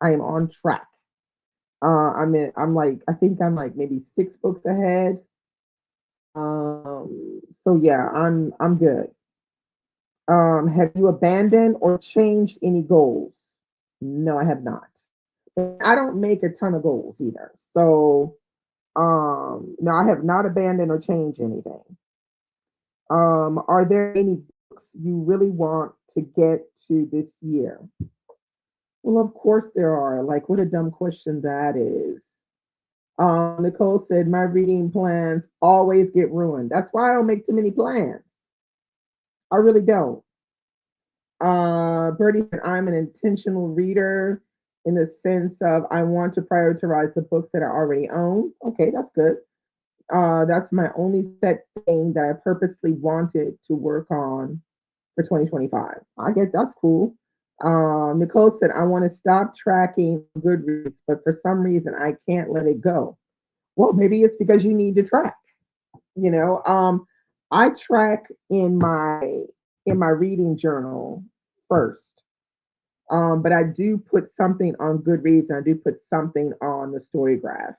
I am on track. I'm like, I think I'm like maybe 6 books ahead. So yeah, I'm good. Have you abandoned or changed any goals? No, I have not. I don't make a ton of goals either. So no, I have not abandoned or changed anything. Are there any books you really want to get to this year? Well, of course there are. Like, what a dumb question that is. Nicole said, my reading plans always get ruined. That's why I don't make too many plans. I really don't. Bertie said, I'm an intentional reader in the sense of I want to prioritize the books that I already own. Okay, that's good. That's my only set thing that I purposely wanted to work on for 2025. I guess that's cool. Nicole said, I want to stop tracking Goodreads, but for some reason I can't let it go. Well, maybe it's because you need to track. You know, I track in my reading journal first. But I do put something on Goodreads and I do put something on the story graph.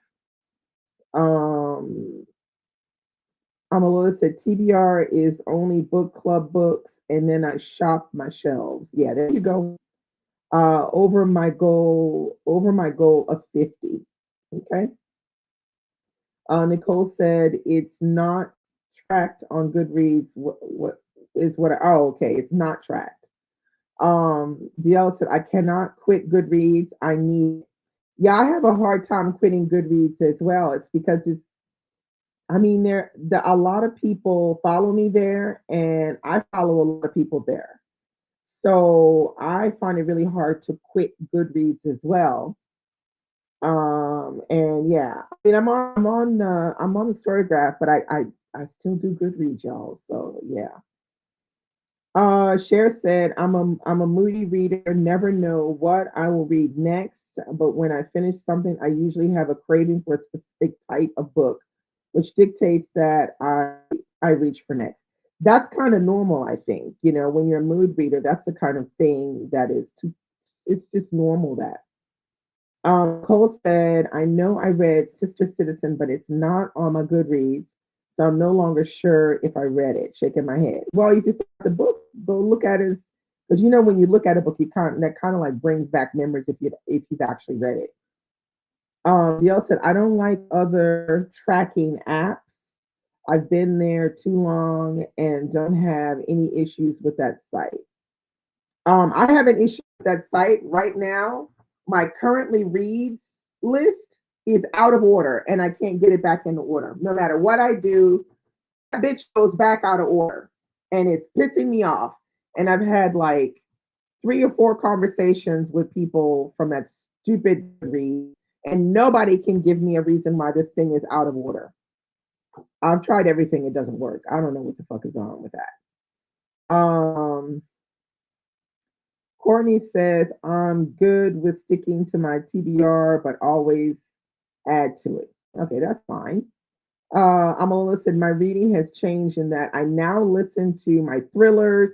Um, Amalula said TBR is only book club books, and then I shop my shelves. Yeah, there you go. Over my goal of 50. Okay. Nicole said it's not tracked on Goodreads. What is what? Oh, okay, it's not tracked. DL said I cannot quit Goodreads. I need. Yeah, I have a hard time quitting Goodreads as well. It's because it's. I mean, a lot of people follow me there, and I follow a lot of people there. So I find it really hard to quit Goodreads as well. And yeah, I mean, I'm on the story graph, but I still do Goodreads, y'all. So yeah. Cher said, I'm a moody reader, never know what I will read next, but when I finish something, I usually have a craving for a specific type of book, which dictates that I reach for next. That's kind of normal, I think. When you're a mood reader, that's the kind of thing that is too, it's just normal that. Cole said, I know I read Sister Citizen, but it's not on my Goodreads. So I'm no longer sure if I read it, shaking my head. Well, you can start the book, go look at it. Because when you look at a book, that kind of like brings back memories if you've actually read it. Yale said, I don't like other tracking apps. I've been there too long and don't have any issues with that site. I have an issue with that site right now. My currently reads list is out of order and I can't get it back into order. No matter what I do, that bitch goes back out of order and it's pissing me off. And I've had like 3 or 4 conversations with people from that stupid read, and nobody can give me a reason why this thing is out of order. I've tried everything, it doesn't work. I don't know what the fuck is on with that. Um, Courtney says, I'm good with sticking to my TBR, but always add to it. Okay, that's fine. I'm gonna listen. My reading has changed in that I now listen to my thrillers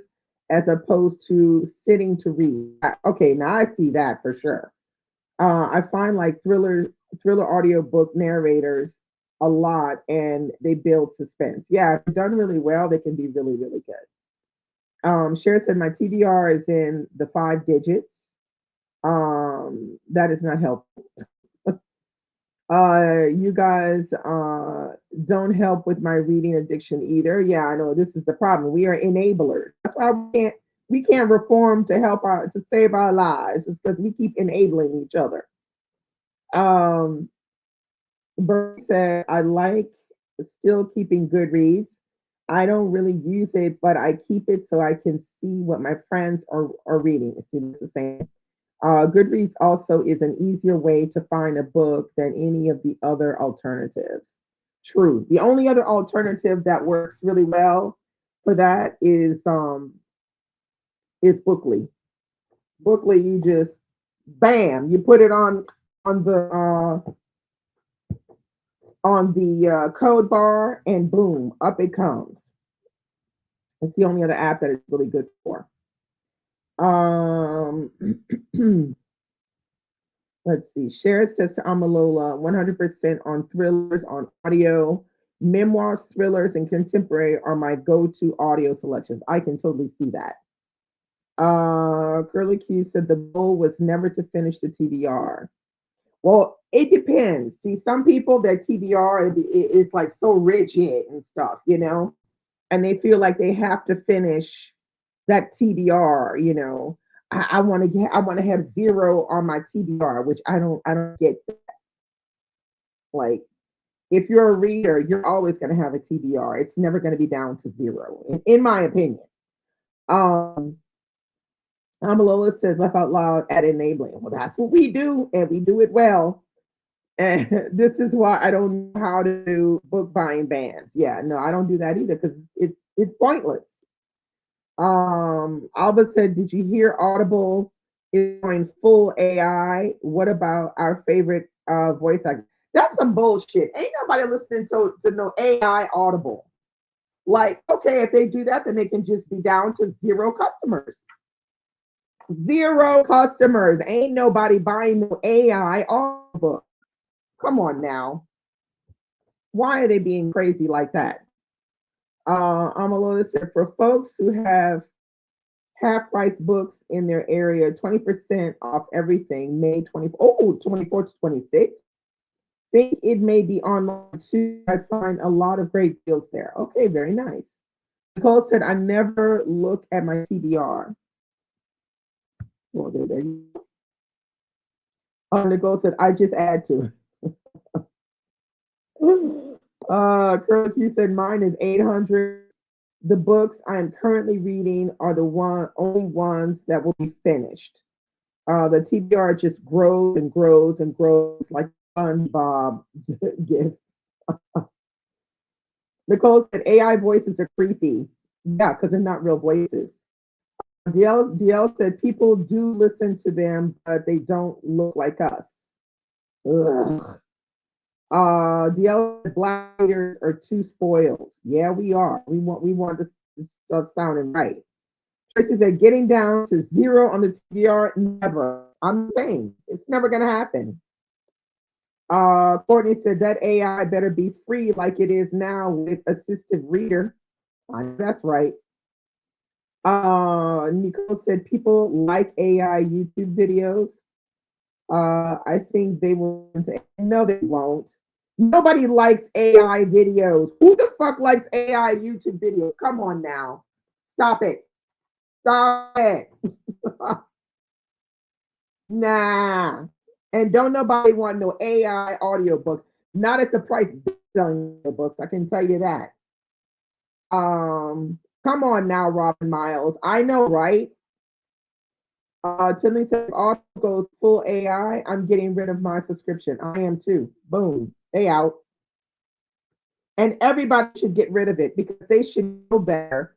as opposed to sitting to read. Okay, now I see that for sure. I find like thriller audiobook narrators a lot, and they build suspense. Yeah, if they're done really well, they can be really, really good. Cher said my TBR is in the 5 digits. That is not helpful. You guys don't help with my reading addiction either. Yeah, I know this is the problem. We are enablers. That's why we can't reform to save our lives. It's because we keep enabling each other. Um, Bert said, I like still keeping Goodreads. I don't really use it, but I keep it so I can see what my friends are reading. It's the same. Goodreads also is an easier way to find a book than any of the other alternatives. True. The only other alternative that works really well for that is Bookly. Bookly, you just bam, you put it on the code bar, and boom, up it comes. It's the only other app that it's really good for. Um, let's see. Sharon says to Amalola, 100% on thrillers on audio. Memoirs, thrillers, and contemporary are my go-to audio selections. I can totally see that. Curly Q said the goal was never to finish the TBR. Well, it depends. See, some people their TBR is like so rigid and stuff, and they feel like they have to finish that TBR. I want to have zero on my TBR, which I don't get. Like, if you're a reader, you're always going to have a TBR. It's never going to be down to zero, in my opinion. Um, Amalola says, laugh out loud at enabling. Well, that's what we do, and we do it well. And this is why I don't know how to do book buying bans. Yeah, no, I don't do that either because it's pointless. Alba said, did you hear Audible is going full AI? What about our favorite voice actor? That's some bullshit. Ain't nobody listening to no AI Audible. Like, okay, if they do that, then they can just be down to zero customers. Zero customers. Ain't nobody buying no AI Audible. Come on now. Why are they being crazy like that? Amalona said, for folks who have half price books in their area, 20% off everything, May 24 to 26. Think it may be online too. I find a lot of great deals there. Okay, very nice. Nicole said, I never look at my TBR. Well, there you go. Nicole said, I just add to it. Curly Q said, mine is 800. The books I am currently reading are the only ones that will be finished. The TBR just grows and grows and grows like SpongeBob gift. Nicole said AI voices are creepy. Yeah, because they're not real voices. DL said people do listen to them, but they don't look like us. Ugh. DL said black readers are too spoiled. Yeah, we are. We want this stuff sounding right. Tracy said getting down to zero on the TBR, never. I'm saying it's never gonna happen. Courtney said that AI better be free like it is now with assistive reader. That's right. Nicole said people like AI YouTube videos. I think they will. No, they won't. Nobody likes AI videos. Who the fuck likes AI YouTube videos? Come on now. Stop it. Stop it. Nah. And don't nobody want no AI audiobook. Not at the price selling the books. I can tell you that. Come on now, Robin Miles. I know, right? Timmy said, auto goes full AI. I'm getting rid of my subscription. I am too. Boom. They out. And everybody should get rid of it because they should know better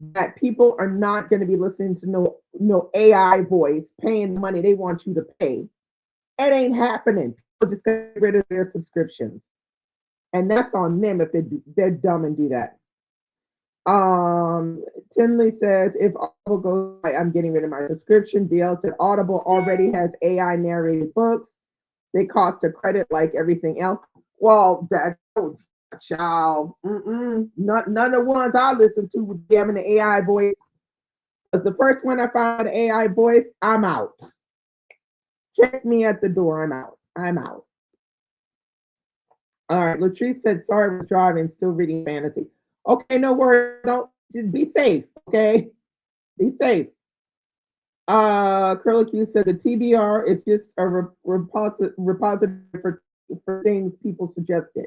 that people are not going to be listening to no AI voice paying money they want you to pay. It ain't happening. People just get rid of their subscriptions. And that's on them if they're dumb and do that. Tinley says, if Audible goes, I'm getting rid of my subscription. DL said, Audible already has AI narrated books. They cost a credit like everything else. Well, that's child. None of the ones I listen to with them in the AI voice. But the first one I found an AI voice, I'm out. Check me at the door. I'm out. I'm out. All right. Latrice said, sorry, I was driving, still reading fantasy. Okay, no worries. Don't just be safe. Okay. Be safe. Curly Q said the TBR is just a repository for things people suggested.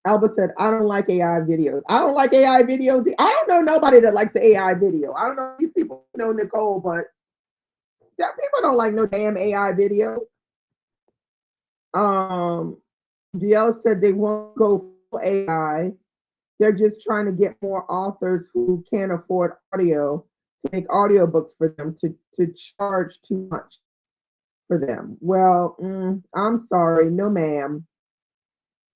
Alba said, I don't like AI videos. I don't like AI videos. I don't know nobody that likes the AI video. I don't know if these people know Nicole, but People don't like no damn AI video. Um, DL said they won't go full AI. They're just trying to get more authors who can't afford audio to make audiobooks for them to charge too much for them. Well, I'm sorry, no ma'am.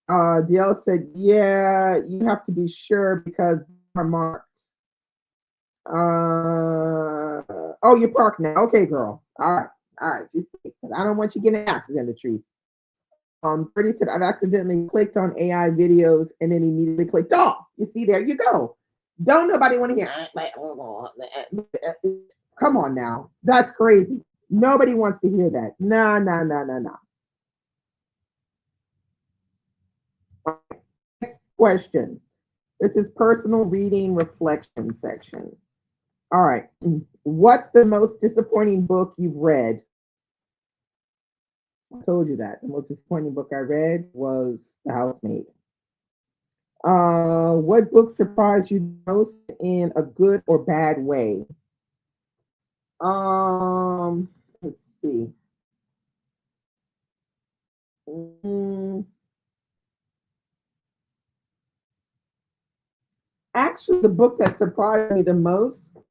DL said, yeah, you have to be sure because they're marked. Oh, you're parked now. Okay, girl. All right. You see, 'cause I don't want you getting axes in the tree. Freddie said, I've accidentally clicked on AI videos and then immediately clicked off. You see, there you go. Don't nobody want to hear. Come on now. That's crazy. Nobody wants to hear that. Nah, nah, nah, nah, nah. Next question. This is personal reading reflection section. All right. What's the most disappointing book you've read? I told you that. The most disappointing book I read was The Housemaid. What book surprised you most in a good or bad way? Let's see. Mm, Actually, the book that surprised me the most was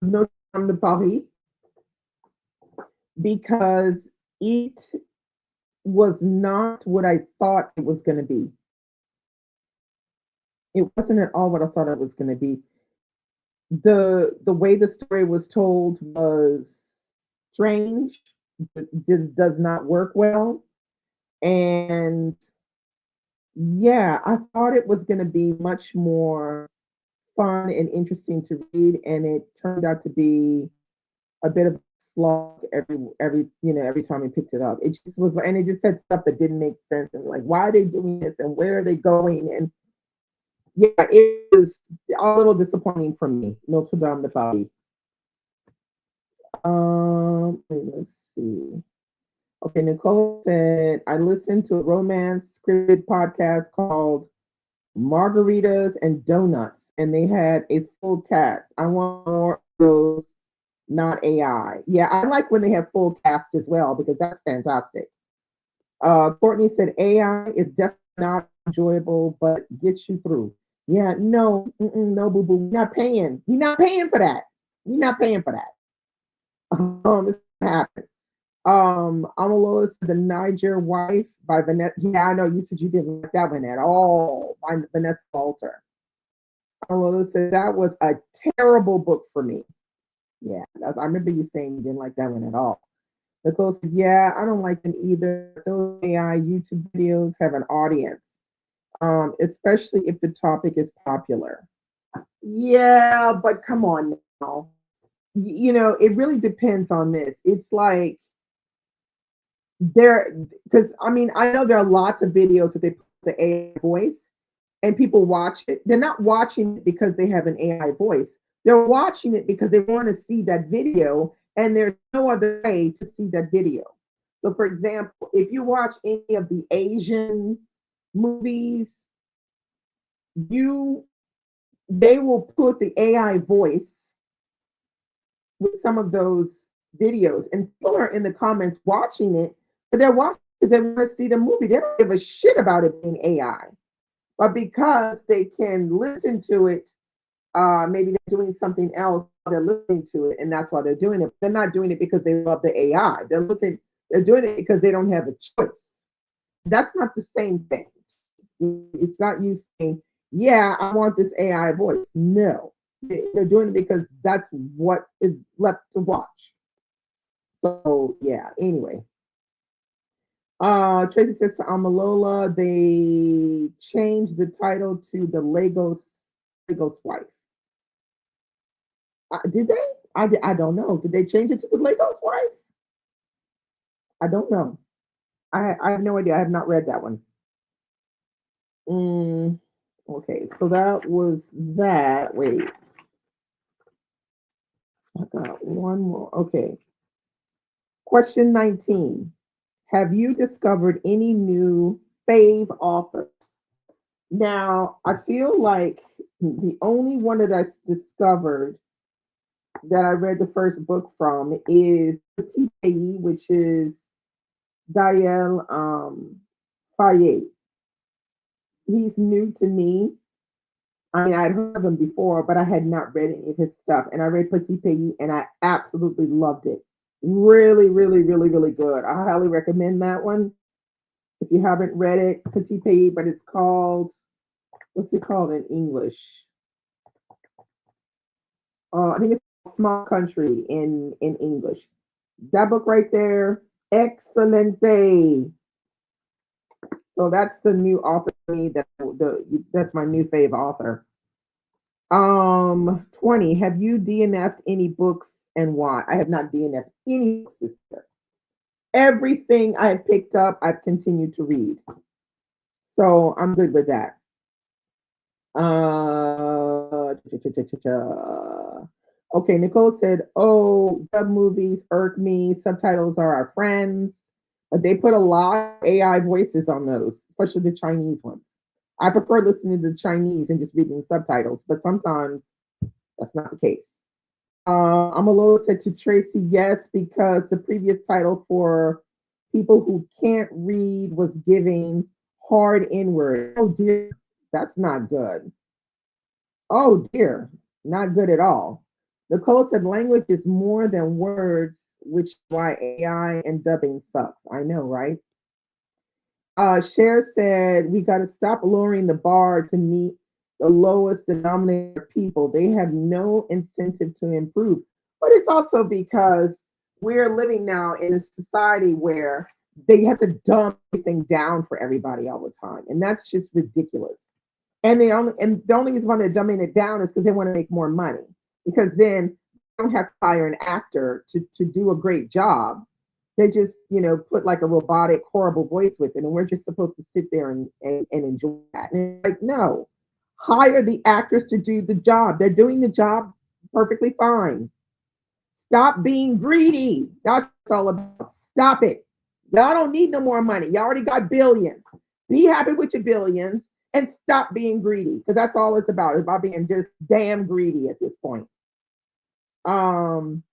Notre Dame de Paris because it was not what I thought it was going to be. It wasn't at all what I thought it was going to be. The way the story was told was strange. It does not work well, and yeah, I thought it was going to be much more fun and interesting to read, and it turned out to be a bit of a slog every time we picked it up. It just was, and it just said stuff that didn't make sense, and like, why are they doing this, and where are they going, and yeah, it was a little disappointing for me. Notre Dame de Paris. Let's see. Okay, Nicole said I listened to a romance scripted podcast called Margaritas and Donuts, and they had a full cast. I want more of those, not AI. Yeah, I like when they have full cast as well because that's fantastic. Courtney said AI is definitely not enjoyable, but gets you through. Yeah, no, no, boo boo. We're not paying. We're not paying for that. We're not paying for that. It's not happening. Amalola said The Niger Wife by Vanessa. Yeah, I know you said you didn't like that one at all by Vanessa Walter. Amalola said that was a terrible book for me. Yeah, I remember you saying you didn't like that one at all. Nicole said, yeah, I don't like them either. Those AI YouTube videos have an audience, especially if the topic is popular. Yeah, but come on now. It really depends on this. It's like there, because I mean, I know there are lots of videos that they put the AI voice and people watch it. They're not watching it because they have an AI voice. They're watching it because they want to see that video, and there's no other way to see that video. So, for example, if you watch any of the Asian movies, you they will put the AI voice with some of those videos, and people are in the comments watching it, but they're watching because they want to see the movie. They don't give a shit about it being AI, but because they can listen to it, maybe they're doing something else. They're listening to it, and that's why they're doing it. They're not doing it because they love the AI. They're doing it because they don't have a choice. That's not the same thing. It's not you saying, "Yeah, I want this AI voice." No, they're doing it because that's what is left to watch. So yeah. Anyway, Tracy says to Amalola, they changed the title to the Lagos wife. Did they? I don't know. Did they change it to the Lagos wife? I don't know. I have no idea. I have not read that one. Mm, okay, so that was that. Wait, I got one more. Okay, question 19. Have you discovered any new fave authors? Now, I feel like the only one that I discovered that I read the first book from is Petit Pays, which is Gael Fayet. He's new to me. I mean, I'd heard of him before, but I had not read any of his stuff. And I read Petit Pays and I absolutely loved it. Really, really, really, really good. I highly recommend that one. If you haven't read it, Petit Pays, but it's called, what's it called in English? I think it's Small Country in English. That book right there, excelente. So that's the new author for me. That's my new fave author. 20. Have you DNF'd any books and why? I have not DNF'd any books this year. Everything I have picked up, I've continued to read. So I'm good with that. Okay, Nicole said, "Oh, dub movies irk me. Subtitles are our friends, but they put a lot of AI voices on those, especially the Chinese ones. I prefer listening to the Chinese and just reading subtitles, but sometimes that's not the case." I'm a little said to Tracy, yes, because the previous title for people who can't read was giving hard inward. Oh dear, that's not good. Oh dear, not good at all. Nicole said language is more than words, which is why AI and dubbing sucks. I know, right? Cher said we got to stop lowering the bar to meet the lowest denominator people. They have no incentive to improve. But it's also because we're living now in a society where they have to dumb everything down for everybody all the time. And that's just ridiculous. And the only reason why they're dumbing it down is because they want to make more money. Because then they don't have to hire an actor to do a great job. They just, put like a robotic, horrible voice with it, and we're just supposed to sit there and enjoy that. And it's like, no, hire the actors to do the job. They're doing the job perfectly fine. Stop being greedy. That's all about. Stop it. Y'all don't need no more money. Y'all already got billions. Be happy with your billions and stop being greedy because that's all it's about. It's about being just damn greedy at this point. Um,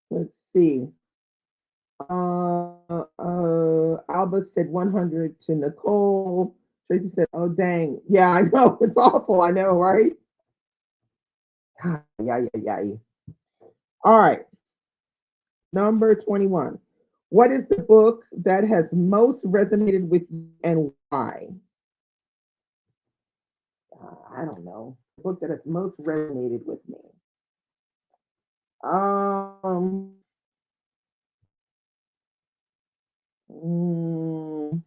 let's see. Alba said 100 to Nicole. Tracy said, "Oh dang, yeah, I know it's awful. I know, right? Yeah, yeah, yeah. All right, number 21. What is the book that has most resonated with you and why?" I don't know. The book that has most resonated with me. Um, mm,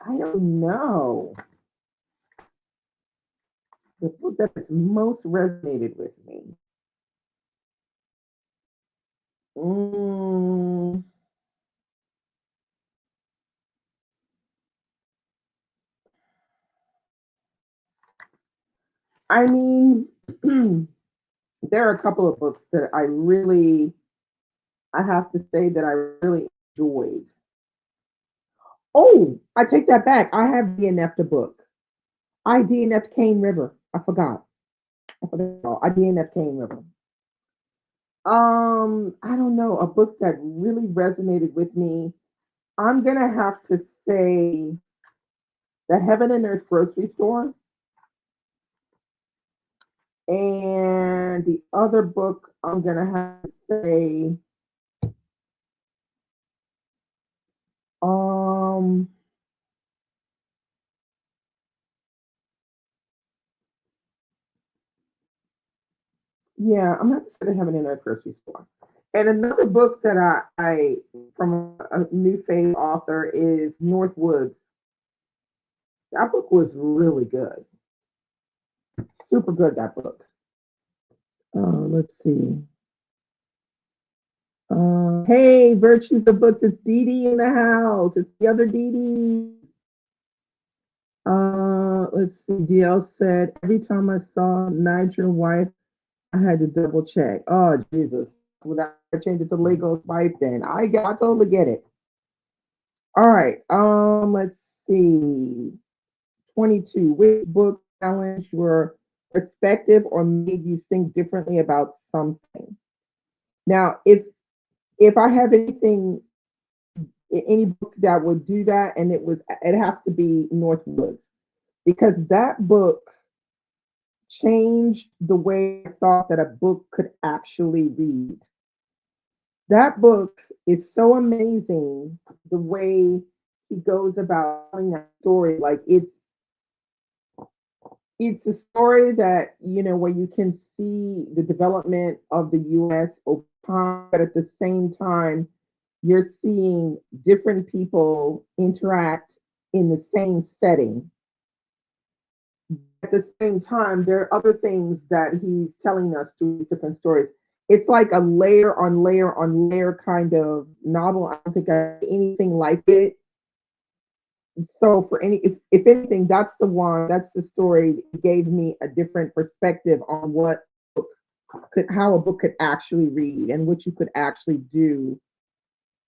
I don't know. The book that has most resonated with me. Mm, I mean, there are a couple of books that I have to say that I really enjoyed. Oh, I take that back. I have DNF'd a book. I DNF'd Cane River. I forgot. I forgot. I DNF'd Cane River. I don't know, a book that really resonated with me. I'm gonna have to say The Heaven and Earth Grocery Store. And the other book I'm gonna have to say, um, yeah, I'm not going to have it in a grocery store. And another book that I from a new fave author is North Woods. That book was really good, super good. That book. Let's see. Hey, Virtues of Books. It's Dee Dee in the house. It's the other Dee Dee. Let's see. DL said every time I saw Nigel wife, I had to double check. Oh Jesus! Without change it to Lego's wife, then I totally get it. All right. Let's see. 22. Which book challenged your perspective or made you think differently about something? Now, if I have anything, any book that would do that, and it has to be Northwoods because that book changed the way I thought that a book could actually read. That book is so amazing the way he goes about telling that story. Like it's a story that where you can see the development of the U.S. over time, but at the same time, you're seeing different people interact in the same setting. At the same time, there are other things that he's telling us through different stories. It's like a layer on layer on layer kind of novel. I don't think I have anything like it. So for if anything, that's the story that gave me a different perspective on how a book could actually read and what you could actually do,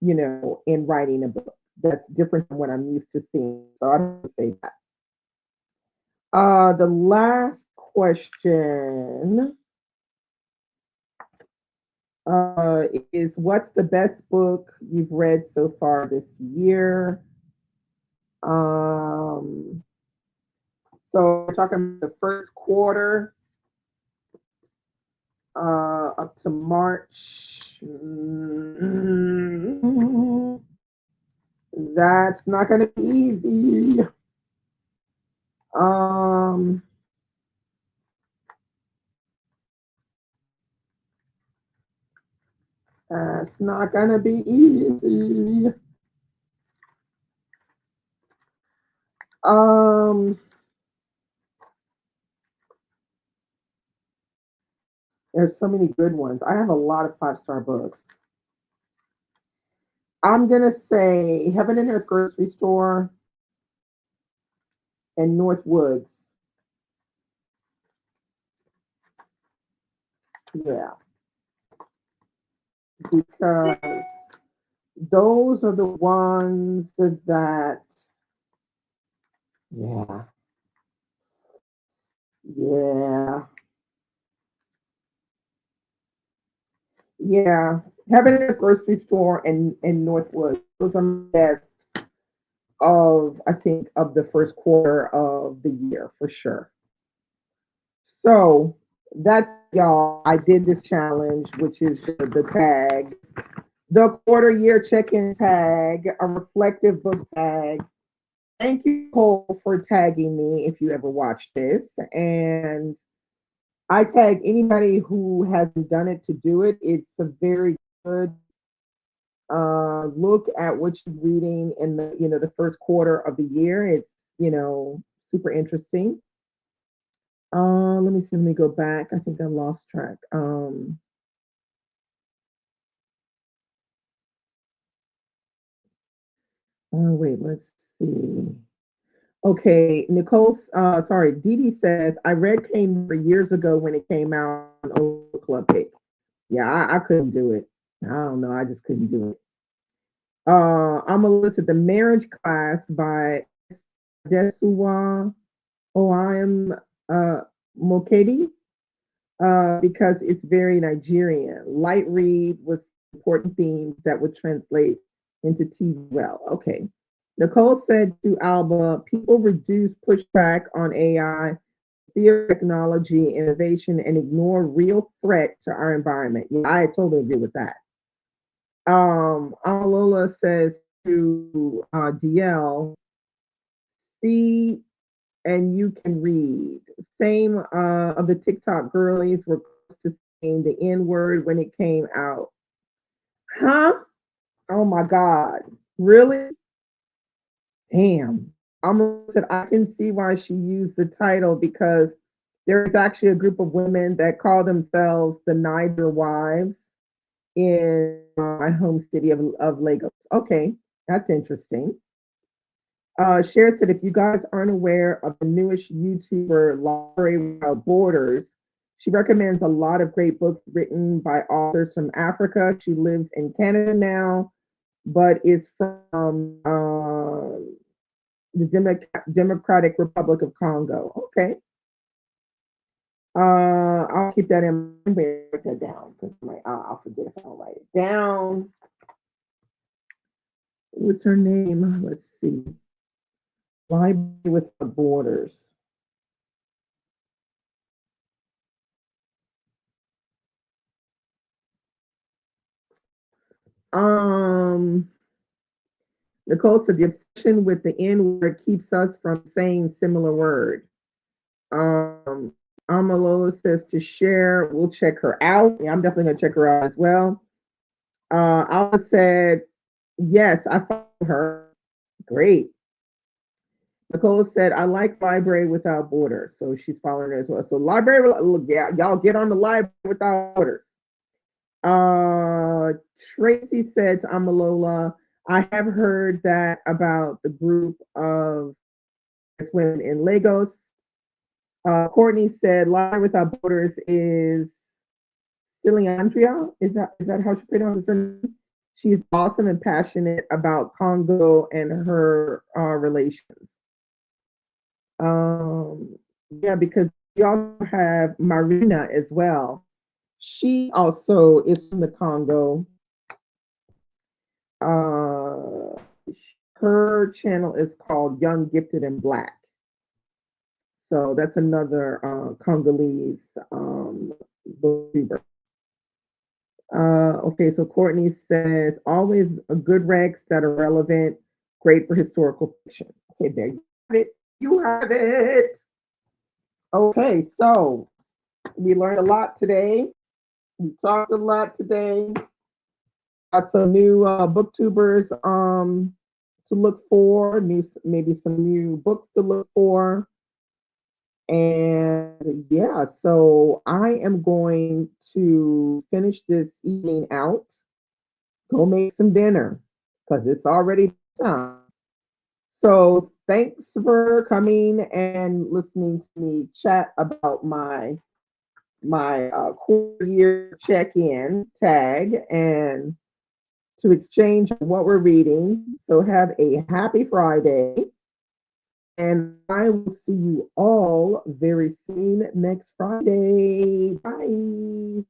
in writing a book. That's different from what I'm used to seeing. So I don't say that. The last question is what's the best book you've read so far this year? Um, so we're talking about the first quarter up to March. That's not going to be easy. Um, that's not going to be easy. Um, there's so many good ones. I have a lot of five-star books. I'm gonna say Heaven and Earth Grocery Store and North Woods. Yeah, because those are the ones that, yeah, yeah, yeah. Heaven and Earth Grocery Store and North Woods. Those are my best of I think of the first quarter of the year for sure. So that's y'all. I did this challenge, which is the tag, the quarter year check-in tag, a reflective book tag. Thank you, Cole, for tagging me if you ever watch this. And I tag anybody who hasn't done it to do it. It's a very good look at what you're reading in the first quarter of the year. It's super interesting. Let me see. Let me go back. I think I lost track. Oh wait, let's see. Okay, Nicole. Sorry, Dee Dee says I read Came years ago when it came out on Old Club Pick. Yeah, I couldn't do it. I don't know. I just couldn't do it. I'm gonna listen to The Marriage Class by Desuwa Oam Mokedi because it's very Nigerian. Light read with important themes that would translate into TV well. Okay. Nicole said to Alba, people reduce pushback on AI, fear technology, innovation, and ignore real threat to our environment. Yeah, I totally agree with that. Amalola says to DL, see and you can read. Same of the TikTok girlies were close to saying the N word when it came out. Huh? Oh my God. Really? Damn. Almost said I can see why she used the title because there's actually a group of women that call themselves the Niger Wives in my home city of Lagos. Okay, that's interesting. Cher said, if you guys aren't aware of the newest YouTuber, Library Without Borders, she recommends a lot of great books written by authors from Africa. She lives in Canada now, but is from the Democratic Republic of Congo. Okay. I'll keep that in mind. Write that down because I'll forget if I don't write it down. What's her name? Let's see. Library Without Borders. Um, Nicole said the obsession with the N word keeps us from saying similar word. Um, Amalola says to share. We'll check her out. Yeah, I'm definitely gonna check her out as well. Alma said, yes, I follow her. Great. Nicole said, I like Library Without Borders. So she's following her as well. So library, yeah, y'all get on the Library Without Borders. Tracy said to Amalola, I have heard that about the group of women in Lagos. Courtney said, Library Without Borders is Ciliandria. Is that how she pronounces her name? She's awesome and passionate about Congo and her relations. Yeah, because we also have Marina as well. She also is from the Congo. Uh, Her channel is called Young, Gifted, and Black. So that's another Congolese YouTuber. Okay, so Courtney says always a good recs that are relevant, great for historical fiction. Okay, there you have it. You have it. Okay, so we learned a lot today. We talked a lot today. Got some new booktubers to look for, maybe some new books to look for. And yeah, so I am going to finish this evening out, go make some dinner because it's already time. So thanks for coming and listening to me chat about my quarter year check-in tag and to exchange what we're reading. So have a happy Friday. And I will see you all very soon next Friday. Bye.